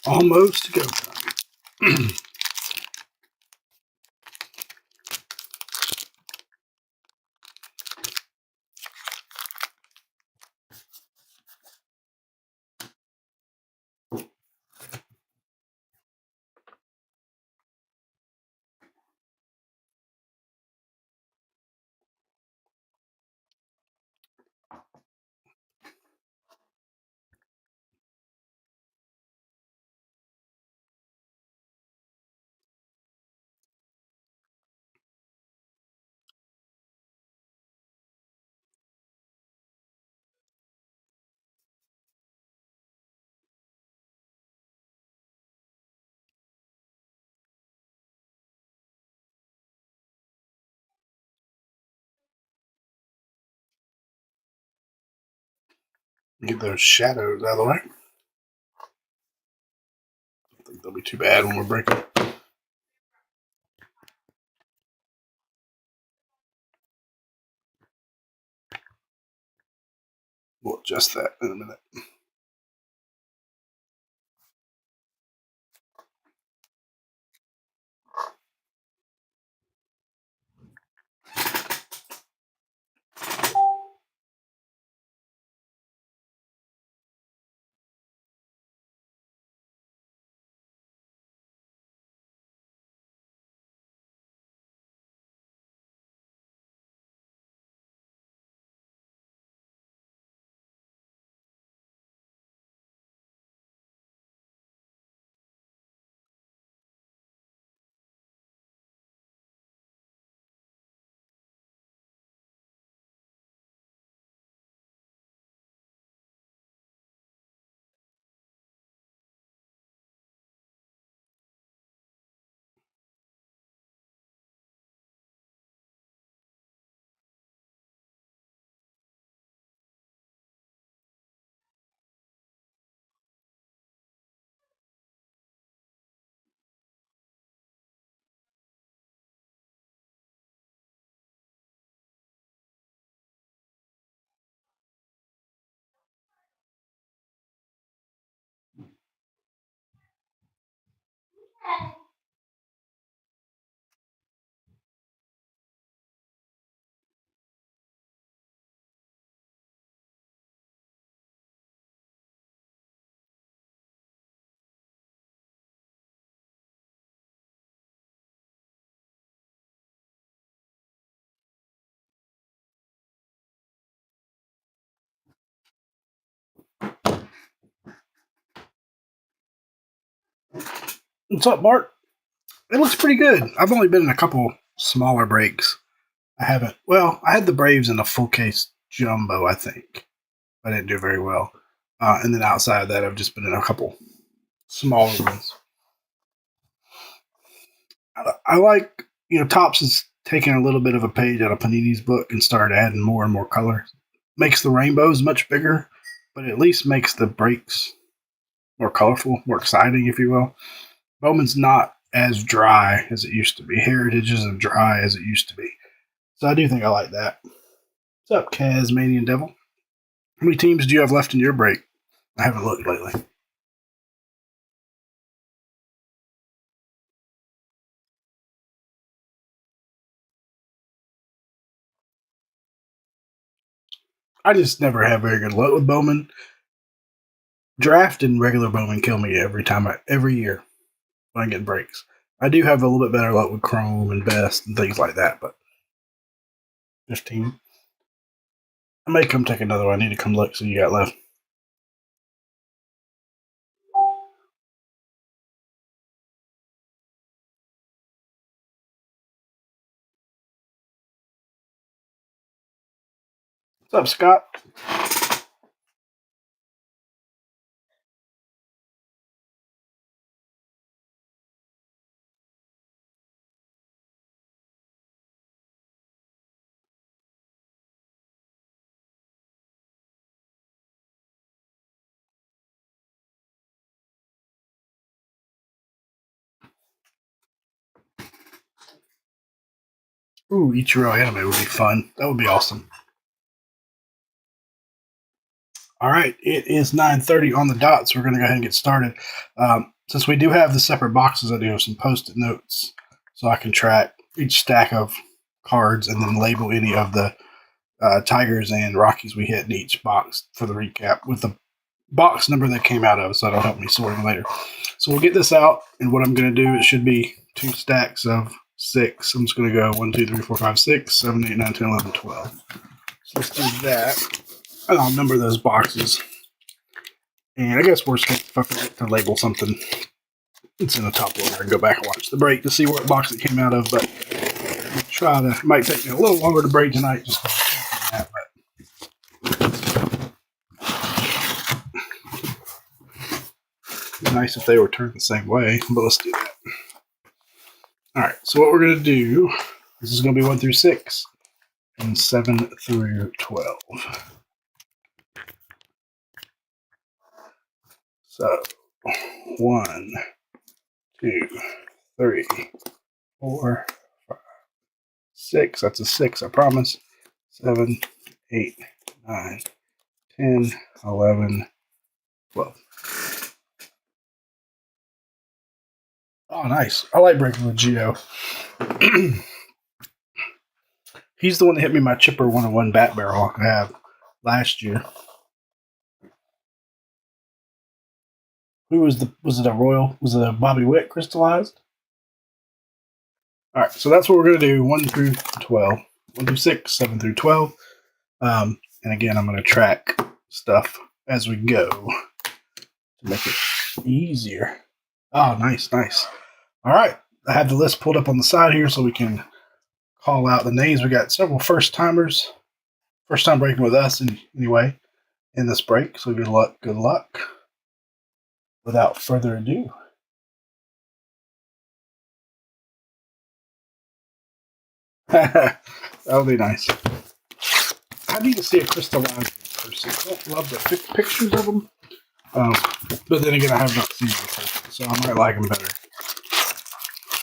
Almost go time. Get those shadows out of the way. I don't think they'll be too bad when we're breaking. We'll adjust that in a minute. What's up, Mark? It looks pretty good. I've only been in a couple smaller breaks. I haven't. Well, I had the Braves in a full case jumbo, I think. I didn't do very well. And then outside of that, I've just been in a couple smaller ones. I like, Topps is taking a little bit of a page out of Panini's book and started adding more and more color. Makes the rainbows much bigger, but at least makes the breaks more colorful, more exciting, if you will. Bowman's not as dry as it used to be. Heritage isn't dry as it used to be. So I do think I like that. What's up, Tasmanian Devil? How many teams do you have left in your break? I haven't looked lately. I just never have very good luck with Bowman. Draft and regular Bowman kill me every year when I get breaks. I do have a little bit better luck with Chrome and Best and things like that, but 15. I may come take another one. I need to come look see you got left. What's up, Scott? Ooh, Ichiro anime would be fun. That would be awesome. All right, it is 9:30 on the dot, so we're going to go ahead and get started. since we do have the separate boxes, I do have some post-it notes so I can track each stack of cards and then label any of the Tigers and Rockies we hit in each box for the recap with the box number that came out of, so that'll help me sorting later. So we'll get this out, and what I'm going to do, it should be 2 stacks of 6. I'm just going to go 1, 2, 3, 4, 5, 6, 7, 8, 9, 10, 11, 12. So let's do that, and I'll number those boxes. And I guess worst case, if I forget to label something, it's in the top loader and go back and watch the break to see what box it came out of. But I'll try to, it might take me a little longer to break tonight just that, but nice if they were turned the same way, but let's do that. Alright, so what we're going to do, this is going to be 1 through 6 and 7 through 12. So, 1, 2, 3, 4, 5, 6. That's a 6, I promise. 7, 8, 9, 10, 11, 12. Oh, nice. I like breaking with Gio. He's the one that hit me my chipper 101 bat barrel I have last year. Who was was it a Royal? Was it a Bobby Witt crystallized? All right, so that's what we're going to do, 1 through 12. 1 through 6, 7 through 12. And again, I'm going to track stuff as we go to make it easier. Oh, nice, nice. All right, I have the list pulled up on the side here so we can call out the names. We got several first-timers. First time breaking with us, anyway, in this break. So good luck, good luck. Without further ado. That'll be nice. I need to see a crystallized person. I don't love the pictures of them. But then again, I have not seen them in person, so I might like them better.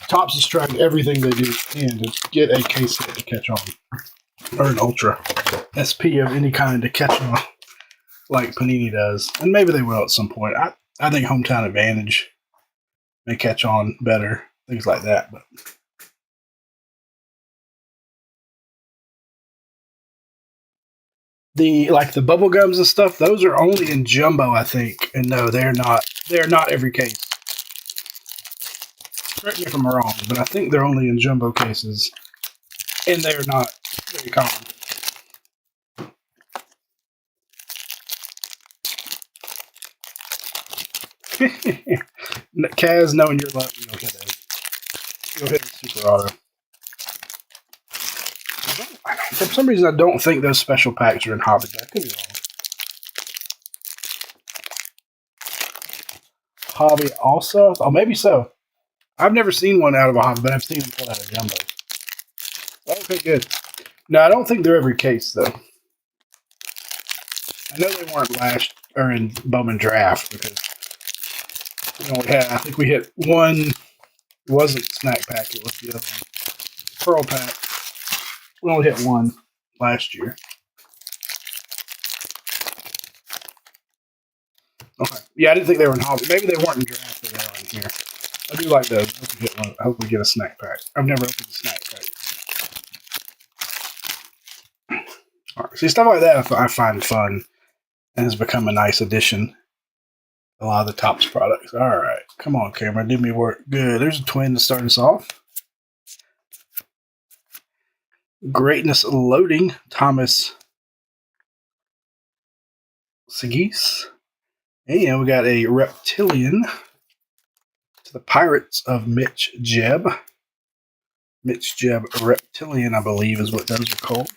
Topps has tried everything they do can to get a case hit to catch on. Or an Ultra SP of any kind to catch on, like Panini does. And maybe they will at some point. I think Hometown Advantage may catch on better. Things like that. But the bubble gums and stuff, those are only in jumbo, I think. And no, they're not. They're not every case. Correct me if I'm wrong, but I think they're only in jumbo cases, and they're not very common. Kaz, knowing your luck, you'll hit a super auto. For some reason, I don't think those special packs are in Hobyy. I could be wrong. Hobyy also? Oh, maybe so. I've never seen one out of a Hobyy, but I've seen them pull out of jumbo. Okay, good. No, I don't think they're every case, though. I know they weren't last or in Bowman draft because I think we hit one. It wasn't snack pack, it was the other one. Pearl pack. We only hit one last year. Okay. Yeah, I didn't think they were in Hobyy. Maybe they weren't in draft, but they are in here. I do like those. I hope we get a snack pack. I've never opened a snack pack. All right. See, stuff like that I find fun and has become a nice addition to a lot of the Topps products. All right. Come on, camera. Do me work. Good. There's a twin to start us off. Greatness Loading, Thomas Segis. And we got a Reptilian to the Pirates of Mitch Jebb. Mitch Jebb Reptilian, I believe, is what those are called.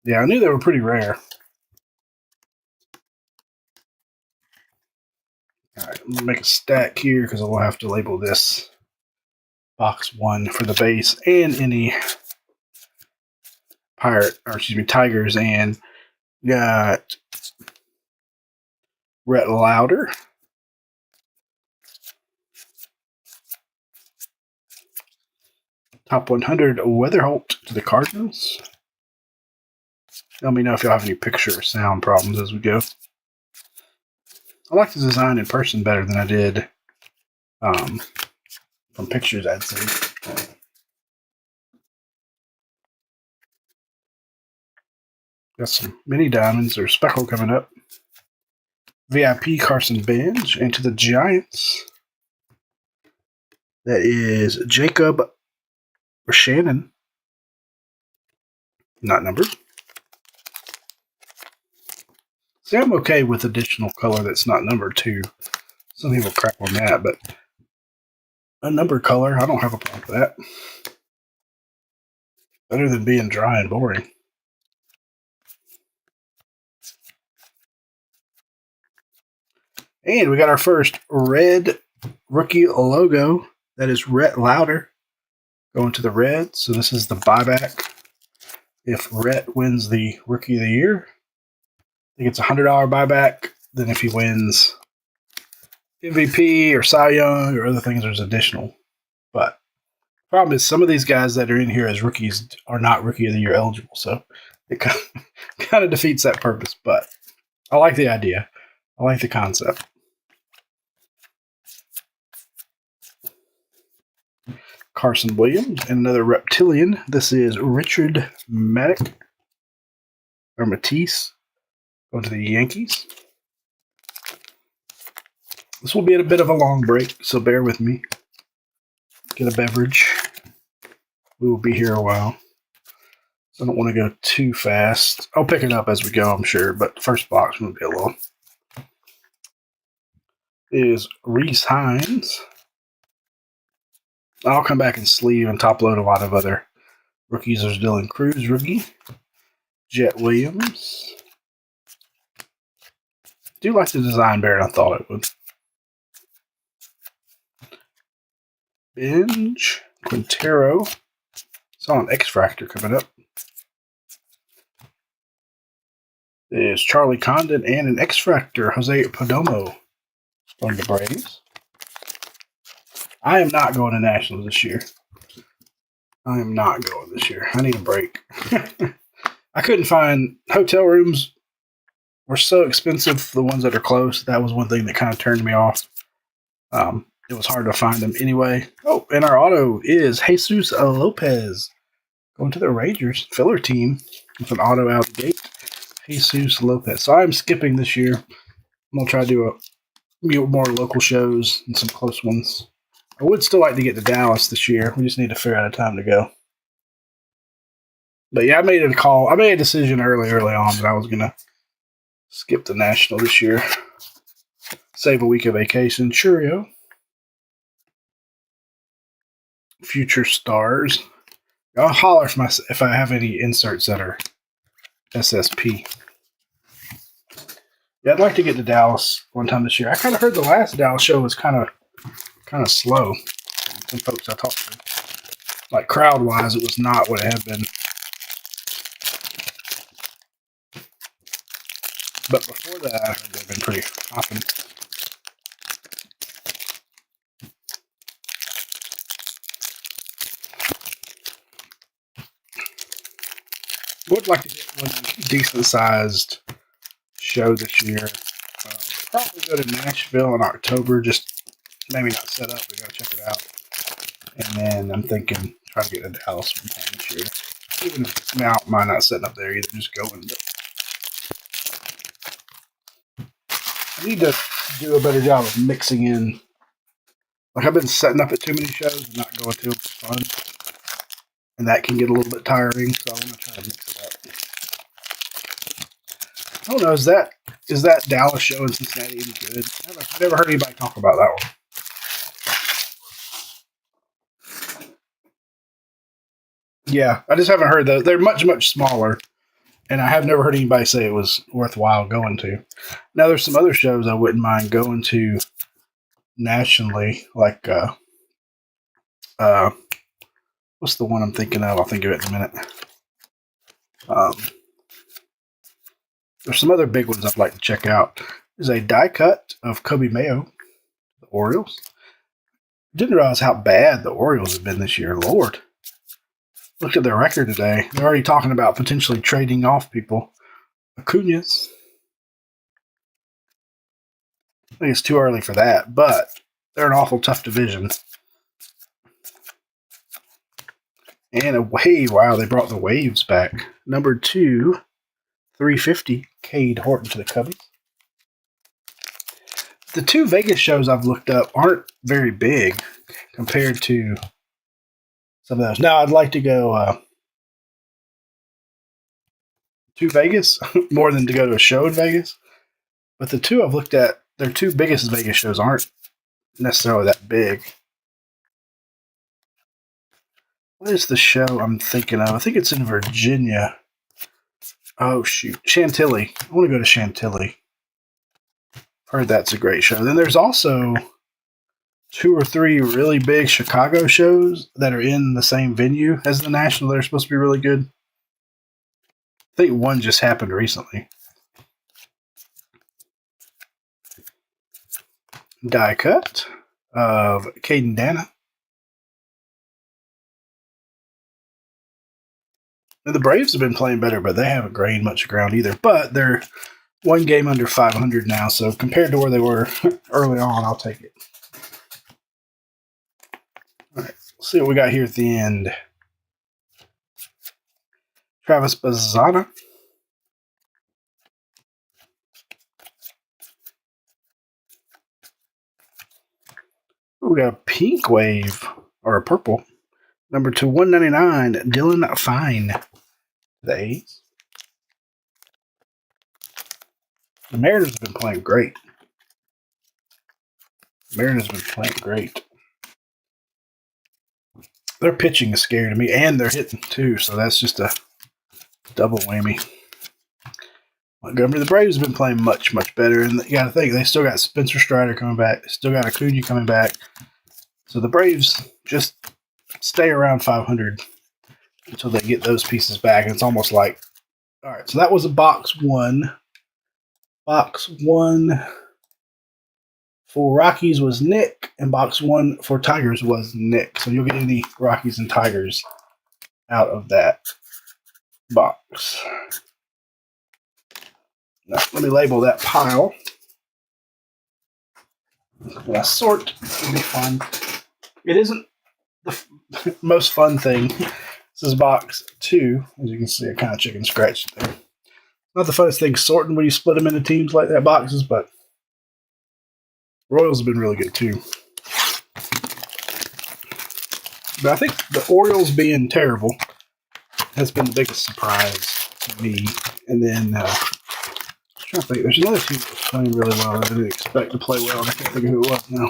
Yeah, I knew they were pretty rare. All right, I'm going to make a stack here because I'll have to label this box 1 for the base and any Tigers, and got Rhett Lauder. Top 100 Weatherholt to the Cardinals. Let me know if y'all have any picture or sound problems as we go. I like the design in person better than I did from pictures I'd seen. Got some mini diamonds or speckle coming up. VIP Carson Bench into the Giants. That is Jacob or Shannon. Not numbered. See, I'm okay with additional color that's not numbered too. Some people crap on that, but a numbered color, I don't have a problem with that. Better than being dry and boring. And we got our first red rookie logo. That is Rhett Louder going to the Reds. So this is the buyback. If Rhett wins the Rookie of the Year, he gets a $100 buyback. Then if he wins MVP or Cy Young or other things, there's additional. But the problem is some of these guys that are in here as rookies are not Rookie of the Year eligible. So it kind of defeats that purpose. But I like the idea. I like the concept. Carson Williams and another reptilian. This is Richard Mattick or Matisse going to the Yankees. This will be at a bit of a long break, so bear with me. Get a beverage. We will be here a while. So I don't want to go too fast. I'll pick it up as we go, I'm sure, but the first box will be a little. Is Reese Hines. I'll come back and sleeve and top load a lot of other rookies. There's Dylan Cruz, rookie. Jet Williams. Do like the design better than I thought it would. Binge. Quintero. Saw an X-Fractor coming up. There's Charlie Condon and an X-Fractor. Jose Perdomo. Going to Braves. I am not going to Nationals this year. I am not going this year. I need a break. I couldn't find hotel rooms. Were so expensive. The ones that are close. That was one thing that kind of turned me off. It was hard to find them anyway. Oh, and our auto is Jesus Lopez going to the Rangers filler team with an auto out the gate. Jesus Lopez. So I'm skipping this year. I'm gonna try to do more local shows and some close ones. I would still like to get to Dallas this year. We just need to figure out a time to go. But yeah, I made a call. I made a decision early on that I was going to skip the National this year. Save a week of vacation. Cheerio. Future stars. I'll holler if I have any inserts that are SSP. Yeah, I'd like to get to Dallas one time this year. I kind of heard the last Dallas show was kind of slow. Some folks I talked to, like crowd-wise, it was not what it had been. But before that, I heard they've been pretty hopping. Would like to get one decent-sized show this year. Probably go to Nashville in October. Just maybe not set up, but go check it out. And then I'm thinking try to get to Dallas sometime this year. Even if I might not setting up there either, just going. But I need to do a better job of mixing in. Like I've been setting up at too many shows and not going to them for fun. And that can get a little bit tiring, so I want to try to mix it up. I don't know, is that Dallas show in Cincinnati any good? I've never heard anybody talk about that one. Yeah, I just haven't heard those. They're much, much smaller, and I have never heard anybody say it was worthwhile going to. Now, there's some other shows I wouldn't mind going to nationally, like, what's the one I'm thinking of? I'll think of it in a minute. There's some other big ones I'd like to check out. There's a die cut of Kobe Mayo, the Orioles. Didn't realize how bad the Orioles have been this year. Lord. Looked at their record today. They're already talking about potentially trading off people. Acuña's. I think it's too early for that, but they're an awful tough division. And a wave. Wow, they brought the waves back. Number 2, 350, Cade Horton to the Cubbies. The 2 Vegas shows I've looked up aren't very big compared to some of those. Now, I'd like to go to Vegas more than to go to a show in Vegas. But the 2 I've looked at, their 2 biggest Vegas shows aren't necessarily that big. What is the show I'm thinking of? I think it's in Virginia. Oh, shoot. Chantilly. I want to go to Chantilly. Heard that's a great show. Then there's also 2 or 3 really big Chicago shows that are in the same venue as the National. They're supposed to be really good. I think one just happened recently. Die cut of Caden Dana. And the Braves have been playing better, but they haven't gained much ground either. But they're 1 game under 500 now, so compared to where they were early on, I'll take it. All right, let's see what we got here at the end. Travis Bazzana. We got a pink wave, or a purple. Number 2, 199, Dylan Fine. The A's. The Mariners have been playing great. Their pitching is scary to me, and they're hitting too, so that's just a double whammy. Montgomery, the Braves have been playing much, much better, and you got to think, they still got Spencer Strider coming back. They still got Acuna coming back. So the Braves just stay around 500 until they get those pieces back, and it's almost like, all right, so that was a box 1. Box 1 for Rockies was Nick, and box 1 for Tigers was Nick. So you'll get any Rockies and Tigers out of that box. Now, let me label that pile. When I sort, it'll be fun. It isn't the most fun thing. This is box 2. As you can see, I kind of chicken scratched there. Not the funnest thing sorting when you split them into teams like that, boxes, but Royals have been really good too. But I think the Orioles being terrible has been the biggest surprise to me. And then I'm trying to think, there's another team that was playing really well that I didn't expect to play well, and I can't think of who it was now.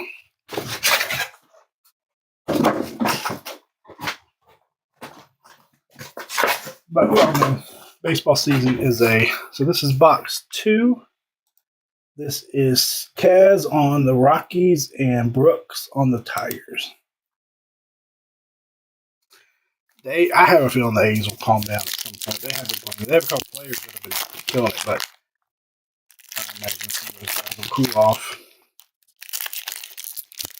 But well, the baseball season is so this is box 2. This is Kaz on the Rockies and Brooks on the Tigers. I have a feeling the A's will calm down at some point. They have been playing. They have a couple players that have been killing it, but I imagine some of those guys will cool off.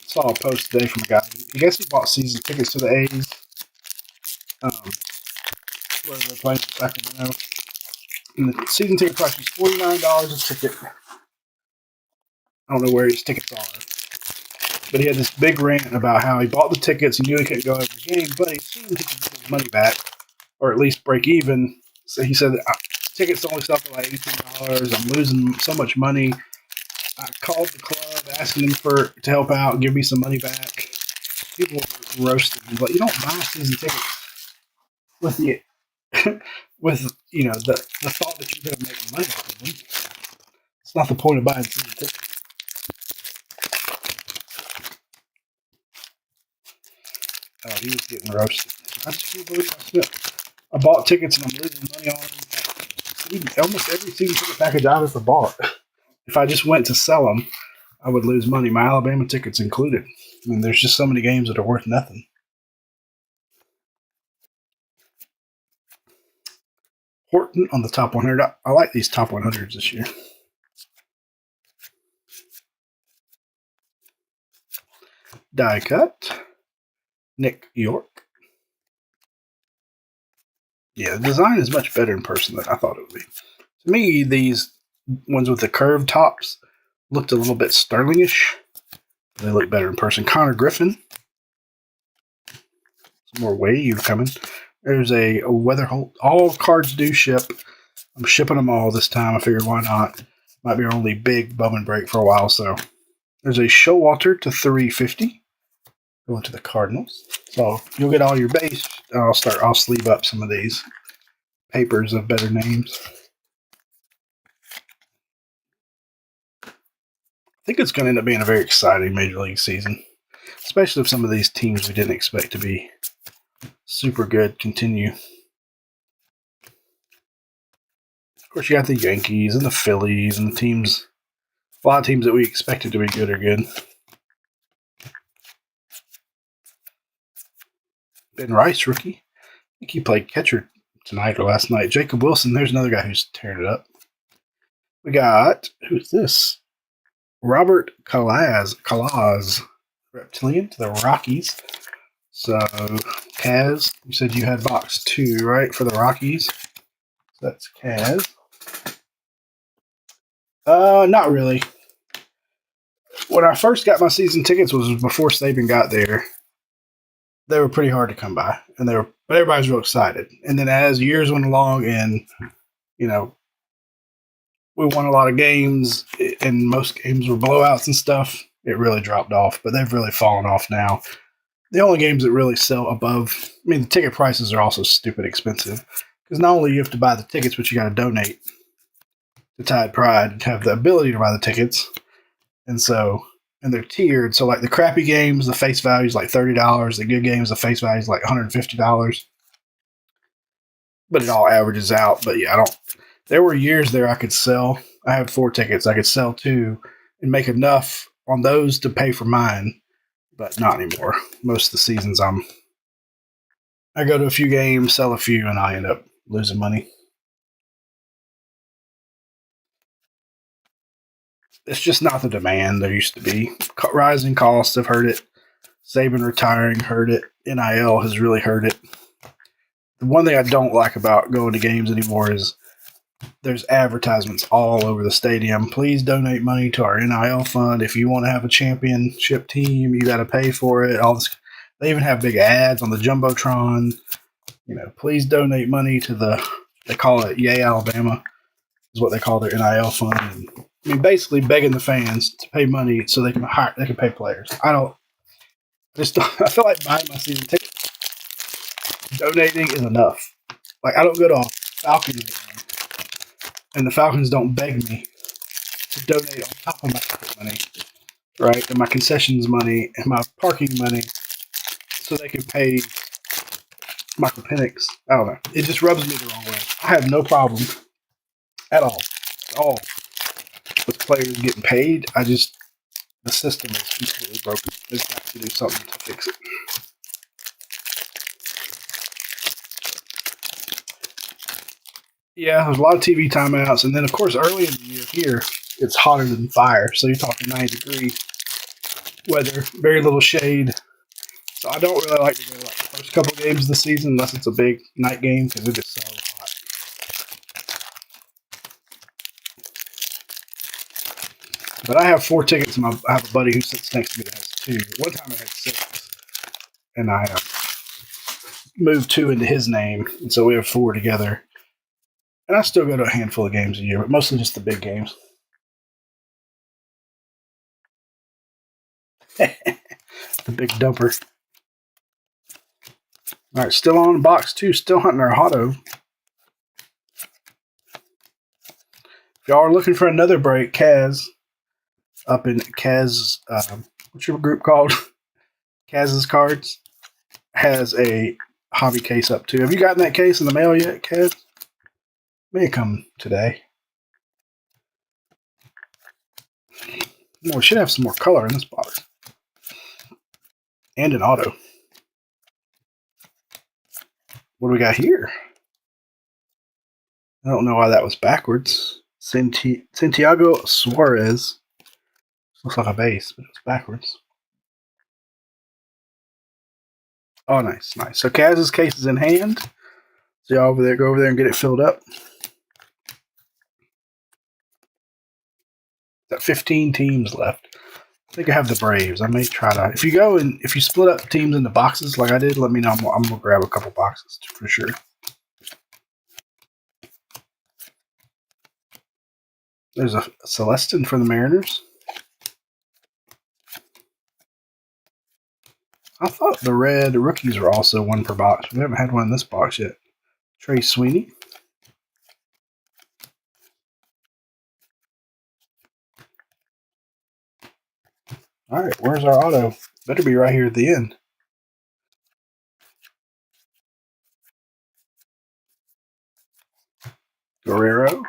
I saw a post today from a guy. I guess he bought season tickets to the A's. Where they're playing in Sacramento. And the season ticket price was $49 a ticket. I don't know where his tickets are. But he had this big rant about how he bought the tickets. He knew he couldn't go every game, but he assumed he could get his money back, or at least break even. So he said, tickets only sell for like $18. I'm losing so much money. I called the club asking them to help out and give me some money back. People were roasting him, but you don't buy season tickets with the the thought that you're going to make money off of them. It's not the point of buying season tickets. Oh, he was getting roasted. I just can't believe I bought tickets and I'm losing money on them. Almost every season ticket package I've ever bought, if I just went to sell them, I would lose money. My Alabama tickets included. I mean, there's just so many games that are worth nothing. Horton on the top 100. I like these top 100s this year. Die cut. Nick York. Yeah, the design is much better in person than I thought it would be. To me, these ones with the curved tops Looked a little bit Sterlingish. They look better in person. Connor Griffin. Some more wave coming. There's a Weatherholt. All cards do ship. I'm shipping them all this time. I figured why not. Might be our only big Bowman break for a while. So there's a Showalter to 350. Going to the Cardinals. So you'll get all your base. I'll sleeve up some of these papers of better names. I think it's going to end up being a very exciting Major League season, especially if some of these teams we didn't expect to be super good continue. Of course, you got the Yankees and the Phillies and the teams, a lot of teams that we expected to be good are good. Ben Rice, rookie. I think he played catcher tonight or last night. Jacob Wilson, there's another guy who's tearing it up. We got, who's this? Robert Calaz, Reptilian to the Rockies. So, Kaz, you said you had box 2, right, for the Rockies? So that's Kaz. Not really. When I first got my season tickets was before Saban got there. They were pretty hard to come by, but everybody was real excited. And then as years went along, and we won a lot of games, and most games were blowouts and stuff, it really dropped off. But they've really fallen off now. The only games that really sell above, the ticket prices are also stupid expensive. Because not only you have to buy the tickets, but you got to donate to Tide Pride to have the ability to buy the tickets. And they're tiered. So, like the crappy games, the face value is like $30. The good games, the face value is like $150. But it all averages out. But yeah, there were years there I could sell. I have 4 tickets. I could sell 2 and make enough on those to pay for mine. But not anymore. Most of the seasons I go to a few games, sell a few, and I end up losing money. It's just not the demand there used to be. Rising costs have hurt it. Saban retiring hurt it. NIL has really hurt it. The one thing I don't like about going to games anymore is there's advertisements all over the stadium. Please donate money to our NIL fund. If you want to have a championship team, you got to pay for it. All this. They even have big ads on the Jumbotron. Please donate money to they call it Yay Alabama, is what they call their NIL fund. And, basically begging the fans to pay money so they can pay players. I feel like buying my season ticket, donating is enough. Like, I don't go to a Falcons game, and the Falcons don't beg me to donate on top of my ticket money, right? And my concessions money and my parking money so they can pay Michael Penix. I don't know. It just rubs me the wrong way. I have no problem at all with players getting paid. The system is completely broken. There's got to do something to fix it. Yeah, there's a lot of TV timeouts, and then of course early in the year here, it's hotter than fire. So you're talking 90-degree weather, very little shade. So I don't really like to go like the first couple of games of the season unless it's a big night game because it is so hot. But I have 4 tickets, and I have a buddy who sits next to me that has 2. One time I had 6, and I moved 2 into his name, and so we have 4 together. And I still go to a handful of games a year, but mostly just the big games. The big dumper. All right, still on box 2, still hunting our Hobyy. If y'all are looking for another break, Kaz, up in Kaz, what's your group called? Kaz's Cards has a Hobyy case up too. Have you gotten that case in the mail yet, Kaz? May come today. We should have some more color in this box. And an auto. What do we got here? I don't know why that was backwards. Santiago Suarez. Looks like a base, but it's backwards. Oh, nice. So Kaz's case is in hand. So y'all go over there and get it filled up. Got 15 teams left. I think I have the Braves. I may try to. If you split up teams into boxes like I did, let me know. I'm gonna grab a couple boxes for sure. There's a Celestin for the Mariners. I thought the red rookies were also one per box. We haven't had one in this box yet. Trey Sweeney. All right, where's our auto? Better be right here at the end. Guerrero.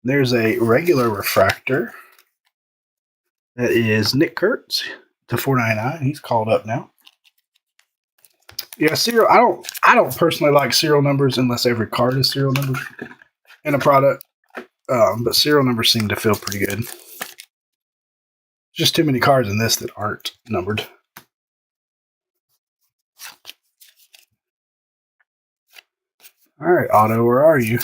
There's a regular refractor. That is Nick Kurtz to 499. He's called up now. Yeah, serial. I don't personally like serial numbers unless every card is serial numbers in a product. But serial numbers seem to feel pretty good. Just too many cards in this that aren't numbered. All right, Otto, where are you?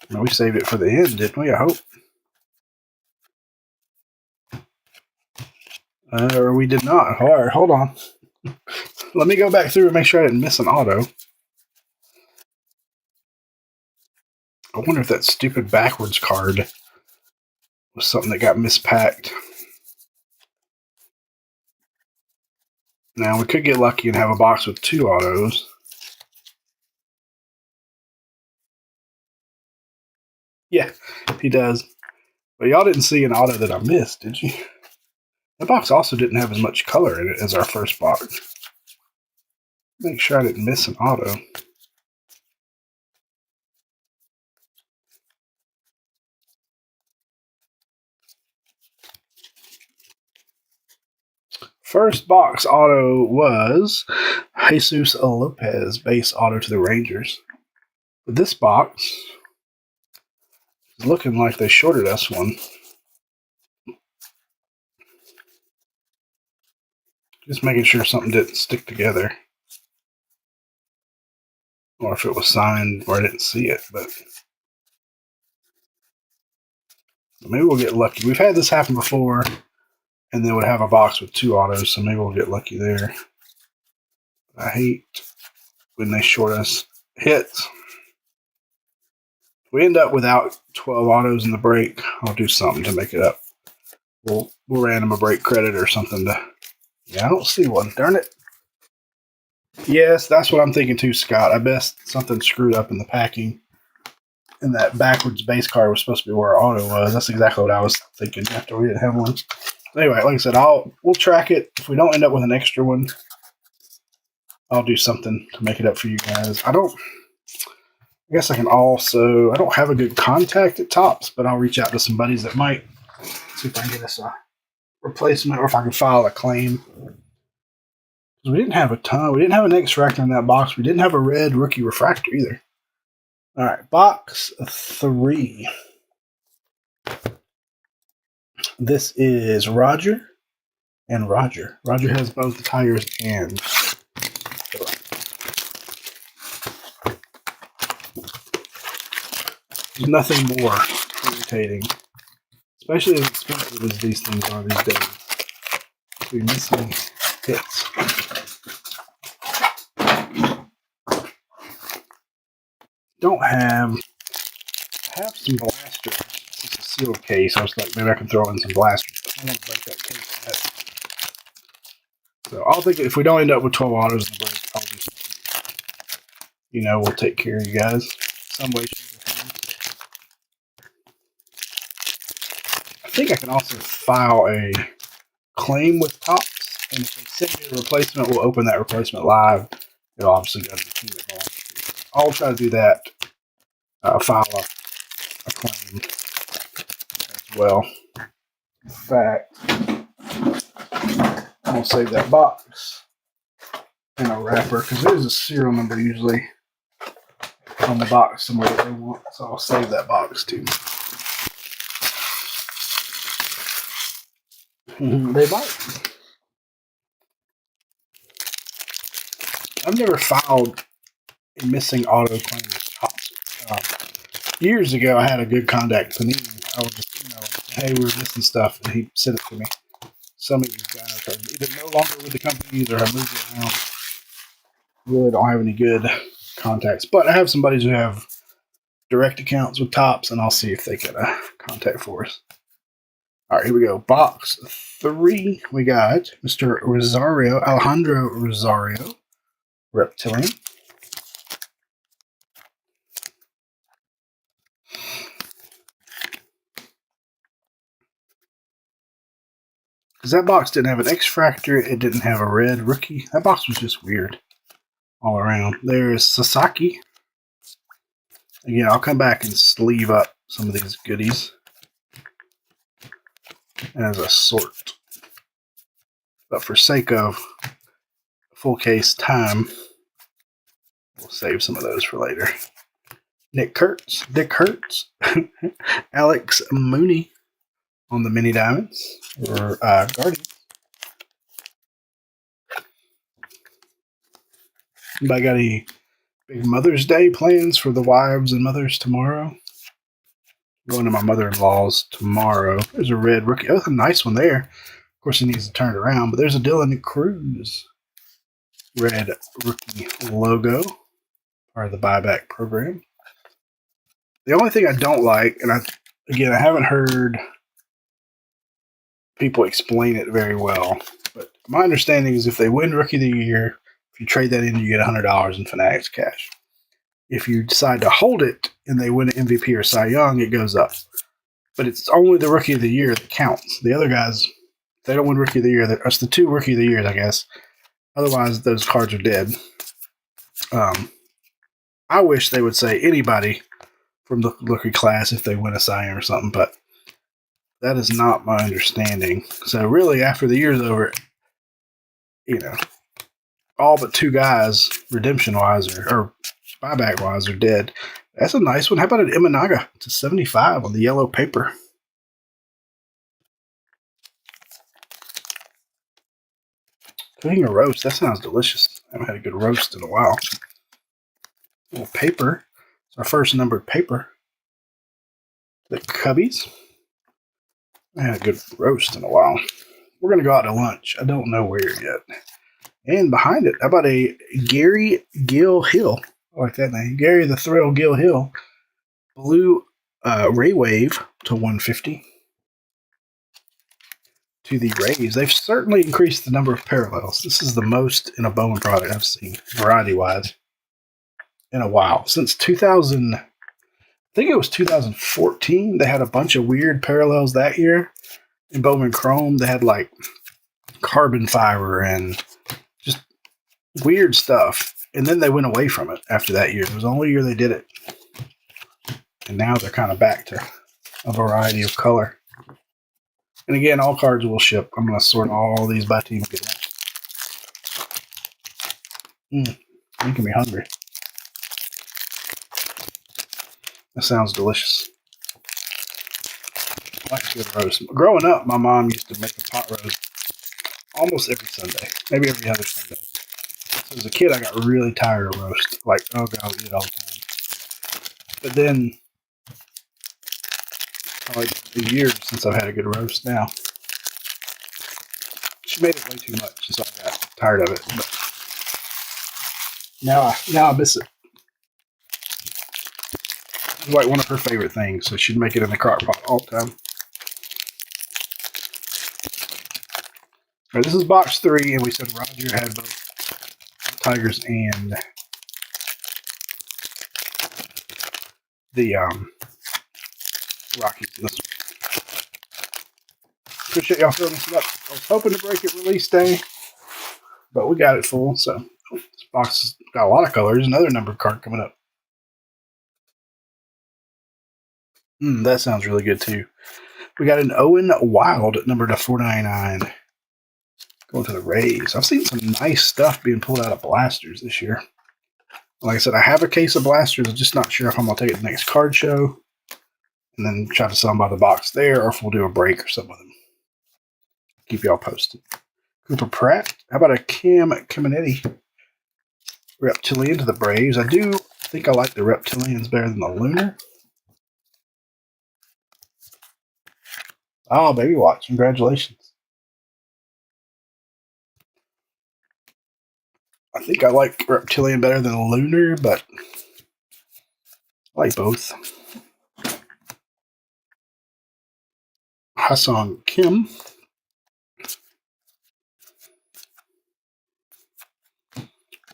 Well, we saved it for the end, didn't we? I hope. Or we did not. All right, hold on. Let me go back through and make sure I didn't miss an auto. I wonder if that stupid backwards card was something that got mispacked. Now, we could get lucky and have a box with 2 autos. Yeah, he does. But y'all didn't see an auto that I missed, did you? That box also didn't have as much color in it as our first box. Make sure I didn't miss an auto. First box auto was Jesus Lopez, base auto to the Rangers. But this box is looking like they shorted us one. Just making sure something didn't stick together. Or if it was signed where I didn't see it, but maybe we'll get lucky. We've had this happen before, and then we'd have a box with 2 autos, so maybe we'll get lucky there. I hate when they short us hits. If we end up without 12 autos in the break, I'll do something to make it up. We'll random a break credit or something to. Yeah, I don't see one. Darn it. Yes, that's what I'm thinking too, Scott. I bet something screwed up in the packing. And that backwards base card was supposed to be where our auto was. That's exactly what I was thinking after we didn't have one. Anyway, like I said, we'll track it. If we don't end up with an extra one, I'll do something to make it up for you guys. I guess I can also. I don't have a good contact at Topps, but I'll reach out to some buddies that might. See if I can get us a replacement or if I can file a claim. We didn't have a ton. We didn't have an X-Fractor in that box. We didn't have a red rookie refractor either. All right, box 3. This is Roger and Roger. Roger has both Tigers and. There's nothing more irritating, especially as expensive as these things are these days. We're missing hits. Don't have some blasters. It's a sealed case. I was like, maybe I can throw in some blasters. I don't want to break that case yet. So I'll think if we don't end up with 12 autos in the break, I'll do something. We'll take care of you guys some way. I think I can also file a claim with Topps, and if they send me a replacement, we'll open that replacement live. It'll obviously go to the team that belongs to. I'll try to do that. File a claim as well. In fact, I'm going to save that box in a wrapper because there's a serial number usually on the box somewhere that they want. So I'll save that box too. They bite. I've never filed a missing auto claim with Topps. years ago, I had a good contact Panini. I would just email him, hey, we're missing stuff, and he'd send it to me. Some of these guys are either no longer with the companies or have moved around. Really don't have any good contacts, but I have some buddies who have direct accounts with Topps, and I'll see if they can contact for us. All right, here we go. Box 3. We got Mr. Rosario, Alejandro Rosario, Reptilian. Because that box didn't have an X-Fractor, it didn't have a red rookie. That box was just weird all around. There's Sasaki. Again, I'll come back and sleeve up some of these goodies as a sort. But for sake of full case time, we'll save some of those for later. Dick Kurtz, Alex Mooney on the mini diamonds or Guardians. Anybody got any big Mother's Day plans for the wives and mothers tomorrow? Going to my mother-in-law's tomorrow. There's a red rookie. Oh, that's a nice one there. Of course, he needs to turn it around, but there's a Dylan Cruz red rookie logo, part of the buyback program. The only thing I don't like, and I haven't heard people explain it very well, but my understanding is if they win Rookie of the Year, if you trade that in, you get $100 in Fanatics cash. If you decide to hold it and they win an MVP or Cy Young, it goes up. But it's only the Rookie of the Year that counts. The other guys, if they don't win Rookie of the Year, it's the 2 Rookie of the Years, I guess. Otherwise, those cards are dead. I wish they would say anybody from the rookie class if they win a Cy Young or something, but that is not my understanding. So really, after the year's over, all but 2 guys, redemption-wise or buyback-wise, are dead. That's a nice one. How about an Imanaga to 75 on the yellow paper? Cooking a roast. That sounds delicious. I haven't had a good roast in a while. A little paper. It's our first numbered paper. The Cubbies. I had a good roast in a while. We're going to go out to lunch. I don't know where yet. And behind it, how about a Gary Gill Hill? I like that name. Gary the Thrill Gill Hill. Blue Ray Wave to 150. To the Rays. They've certainly increased the number of parallels. This is the most in a Bowman product I've seen, variety-wise, in a while. Since 2000, I think it was 2014, they had a bunch of weird parallels that year. In Bowman Chrome, they had like carbon fiber and just weird stuff. And then they went away from it after that year. It was the only year they did it. And now they're kind of back to a variety of color. And again, all cards will ship. I'm going to sort all these by team. Making me hungry. That sounds delicious. I like a good roast. Growing up, my mom used to make a pot roast almost every Sunday. Maybe every other Sunday. So as a kid, I got really tired of roast. Like, oh God, I'll eat it all the time. But then, probably a year since I've had a good roast now. She made it way too much, so I got tired of it. But now I miss it. It's like one of her favorite things, so she'd make it in the crock pot all the time. All right, this is box 3, and we said Roger had both Tigers and the Rockies in this one. Appreciate y'all filling this up. I was hoping to break it release day, but we got it full. So this box has got a lot of colors. Another numbered card coming up. That sounds really good too. We got an Owen Wild numbered to 499. Going to the Rays. I've seen some nice stuff being pulled out of blasters this year. Like I said, I have a case of blasters. I'm just not sure if I'm going to take it to the next card show and then try to sell them by the box there, or if we'll do a break or something with them. Keep y'all posted. Cooper Pratt. How about a Cam Caminetti Reptilian to the Braves? I do think I like the Reptilians better than the Lunar. Oh, Baby Watch. Congratulations. I think I like Reptilian better than Lunar, but I like both. Hassan Kim.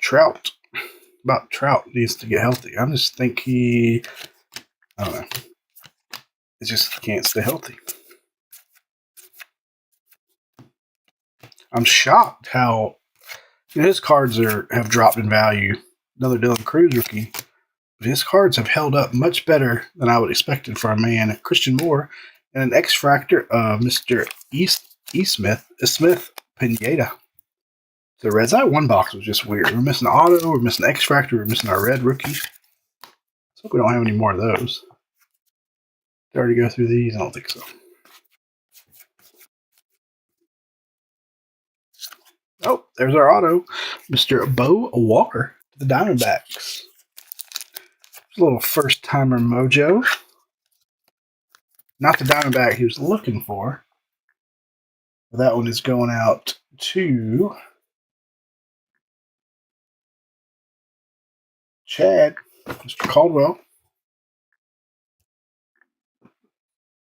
Trout. About Trout needs to get healthy. I just think I don't know. It just can't stay healthy. I'm shocked how his cards have dropped in value. Another Dylan Cruz rookie. But his cards have held up much better than I would expected for a man. Christian Moore and an X-Fractor of Mr. Smith Pineda. The Reds, that one box was just weird. We're missing Auto, we're missing X-Fractor, we're missing our red rookie. Let's hope we don't have any more of those. Did I already go through these? I don't think so. Oh, there's our auto. Mr. Bo Walker to the Diamondbacks. A little first-timer mojo. Not the Diamondback he was looking for. That one is going out to Chad, Mr. Caldwell.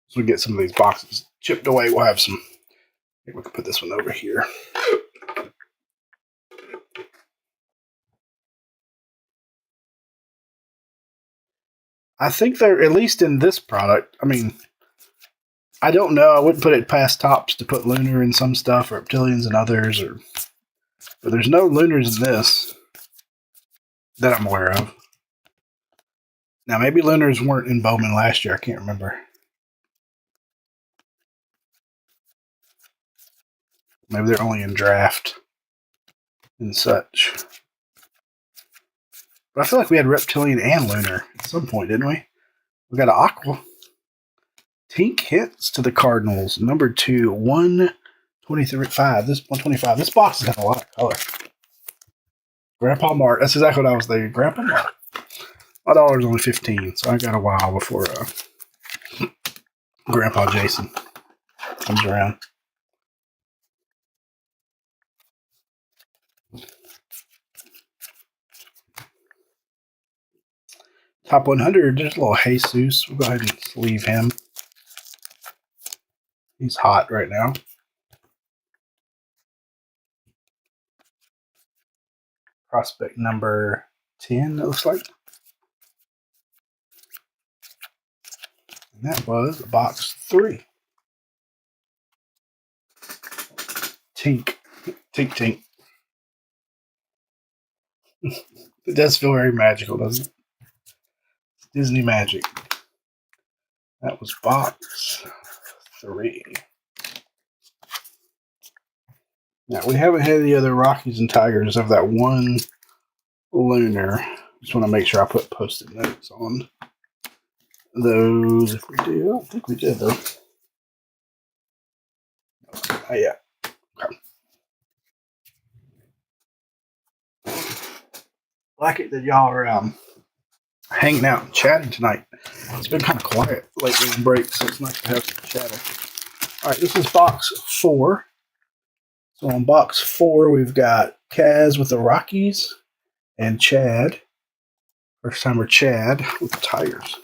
So we get some of these boxes chipped away. We'll have some. I think we can put this one over here. I think they're, at least in this product, I mean, I don't know. I wouldn't put it past Tops to put Lunar in some stuff, or Reptilians in others, but there's no Lunars in this that I'm aware of. Now, maybe Lunars weren't in Bowman last year. I can't remember. Maybe they're only in draft and such. But I feel like we had Reptilian and Lunar at some point, didn't we? We got an Aqua. Tink hits to the Cardinals. Number 2, 125. This 125. This box has got a lot of color. Grandpa Mark. That's exactly what I was thinking. Grandpa Mark. My dollar's only 15, so I got a while before Grandpa Jason comes around. Top 100, there's a little Jesus. We'll go ahead and leave him. He's hot right now. Prospect number 10, it looks like. And that was box 3. Tink. Tink. It does feel very magical, doesn't it? Disney magic. That was box 3. Now, we haven't had any other Rockies and Tigers of that one Lunar. Just want to make sure I put post-it notes on those. If we do, I don't think we did, though. Oh, yeah. Okay. Like it that y'all are hanging out and chatting tonight. It's been kind of quiet lately in breaks, so it's nice to have some chatter. All right, this is box 4. So on box 4, we've got Kaz with the Rockies and Chad. First timer Chad with the Tigers.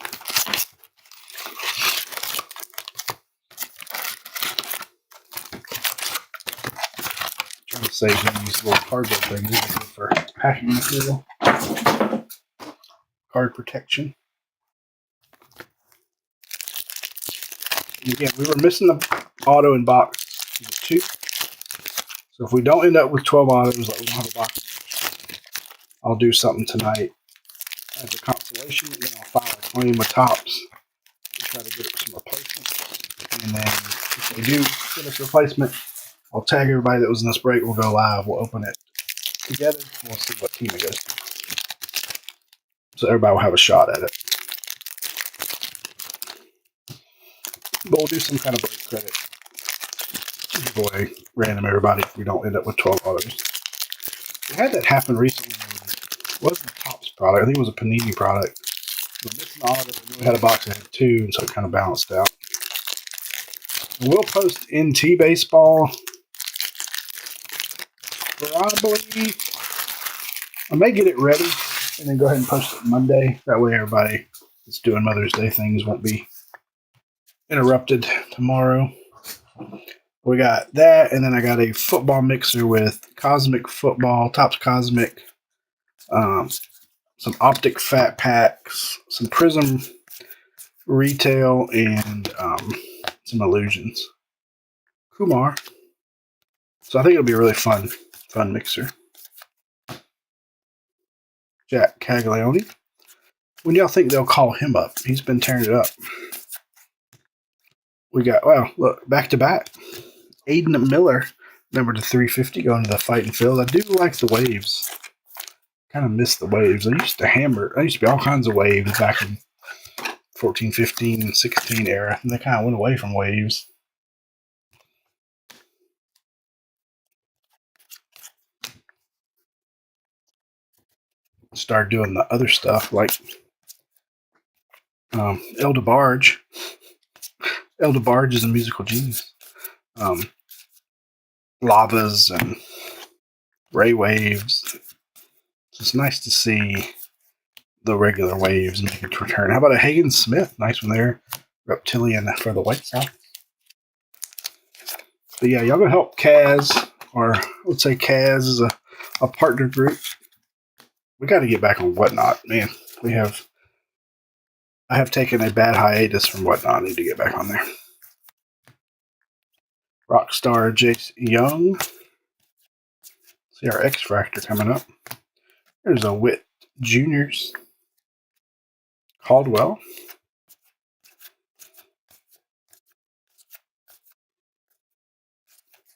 Trying to save these little cardboard things for packing material. Card protection. And again, we were missing the auto in box 2. So if we don't end up with 12 autos, like we don't have a box, I'll do something tonight as a consolation, and then I'll file a claim with Tops to try to get some replacements. And then if they do get us a replacement, I'll tag everybody that was in this break. We'll go live. We'll open it together. We'll see what team it goes to. So everybody will have a shot at it. But we'll do some kind of break credit giveaway, random everybody, if we don't end up with 12 autos. We had that happen recently. It wasn't a Tops product. I think it was a Panini product. We were missing autos, and we had a box that had 2, and so it kind of balanced out. We'll post NT baseball probably. I may get it ready and then go ahead and post it Monday. That way, everybody that's doing Mother's Day things won't be interrupted tomorrow. We got that, and then I got a football mixer with Cosmic Football, Topps Cosmic, some Optic Fat Packs, some Prism Retail, and some Illusions. Kumar. So I think it'll be a really fun mixer. Jack Caglione. When y'all think they'll call him up? He's been tearing it up. We got, look, back to back. Aiden Miller, number to 350, going to the fighting field. I do like the waves. Kind of miss the waves. There used to be all kinds of waves back in 14, 15, 16 era, and they kind of went away from waves. Started doing the other stuff like El DeBarge. El DeBarge is a musical genius. Lavas and ray waves. It's nice to see the regular waves make its return. How about a Hagen Smith? Nice one there. Reptilian for the White Sox. But yeah, y'all gonna help Kaz, or let's say Kaz is a partner group. We got to get back on Whatnot, man. I have taken a bad hiatus from Whatnot. I need to get back on there. Rockstar Jace Young. See our X Fractor coming up. There's a Witt Juniors. Caldwell.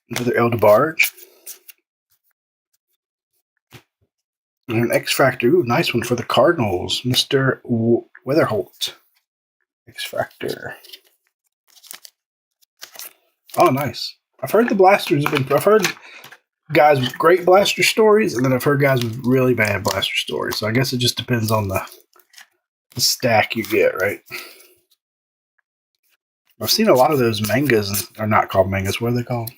Another El DeBarge. And an X Fractor. Ooh, nice one for the Cardinals. Mr. Weatherholt. X Fractor. Oh, nice. I've heard the blasters I've heard guys with great blaster stories, and then I've heard guys with really bad blaster stories. So I guess it just depends on the stack you get, right? I've seen a lot of those mangas, are not called mangas. What are they called?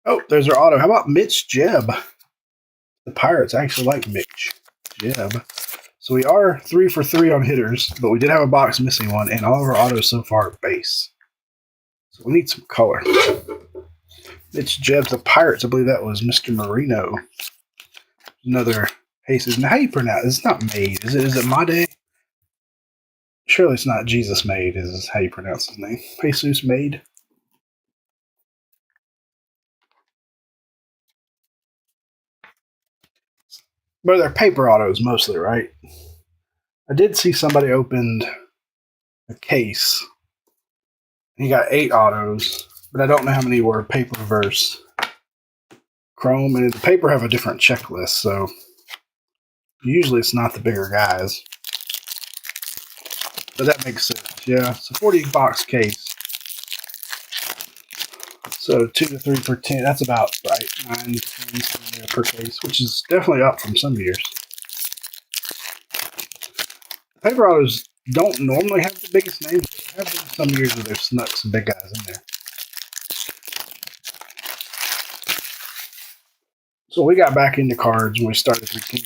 Oh, there's our auto. How about Mitch Jebb? The Pirates actually like Mitch Jebb. So we are 3 for 3 on hitters, but we did have a box missing one, and all of our autos so far are base. So we need some color. Mitch Jebb, the Pirates. I believe that was Mr. Marino. Another Jesus. Now, how you pronounce it? It's not Made. Is it Made? Surely it's not Jesus Made, is how you pronounce his name. Jesus Made. But they're paper autos mostly, right? I did see somebody opened a case. He got 8 autos, but I don't know how many were paper versus chrome. And the paper have a different checklist, so usually it's not the bigger guys. But that makes sense. Yeah, it's a 40 box case. So 2 to 3 per 10. That's about right. 9 to 10 per case, which is definitely up from some years. Paper autos don't normally have the biggest names, but there have been some years where they've snuck some big guys in there. So we got back into cards when we started routine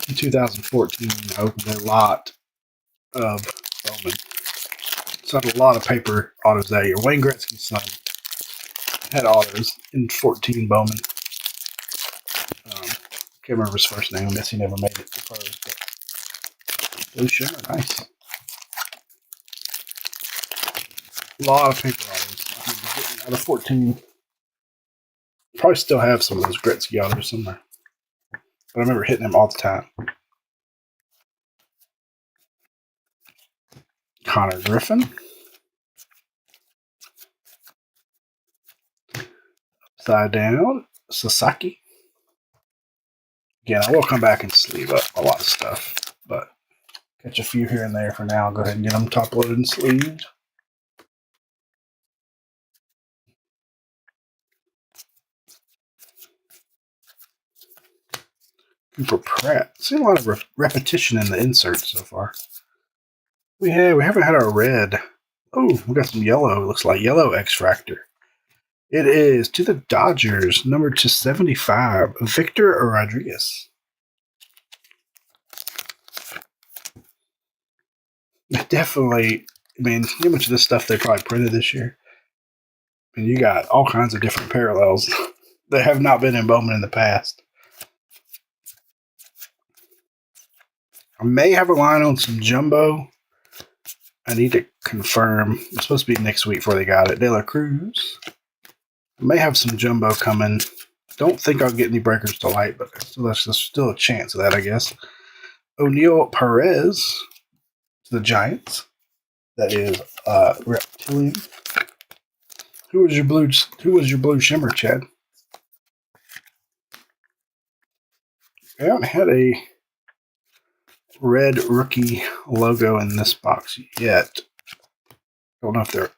in 2014. I opened a lot of Bowman. So I had a lot of paper autos that year. Wayne Gretzky's son had autos in 14 Bowman. Can't remember his first name. I guess he never made it to pros. Blue Shimmer, nice. A lot of paper autos. Out of 14. Probably still have some of those Gretzky autos somewhere. But I remember hitting them all the time. Connor Griffin. Upside down. Sasaki. Again, I will come back and sleeve up a lot of stuff, but catch a few here and there for now. Go ahead and get them top loaded and sleeved. Cooper Pratt. Seen a lot of repetition in the inserts so far. We haven't had our red Oh, we got some yellow. It looks like yellow X-Fractor. It is to the Dodgers, number 275, Victor Rodriguez. Definitely, I mean, how much of this stuff they probably printed this year? And you got all kinds of different parallels that have not been in Bowman in the past. I may have a line on some jumbo. I need to confirm. It's supposed to be next week before they got it. De La Cruz. I may have some jumbo coming. Don't think I'll get any breakers to light, but there's still a chance of that, I guess. O'Neill Perez to the Giants. That is Reptilian. Who was your blue shimmer, Chad? I haven't had a red rookie logo in this box yet. Don't know if they're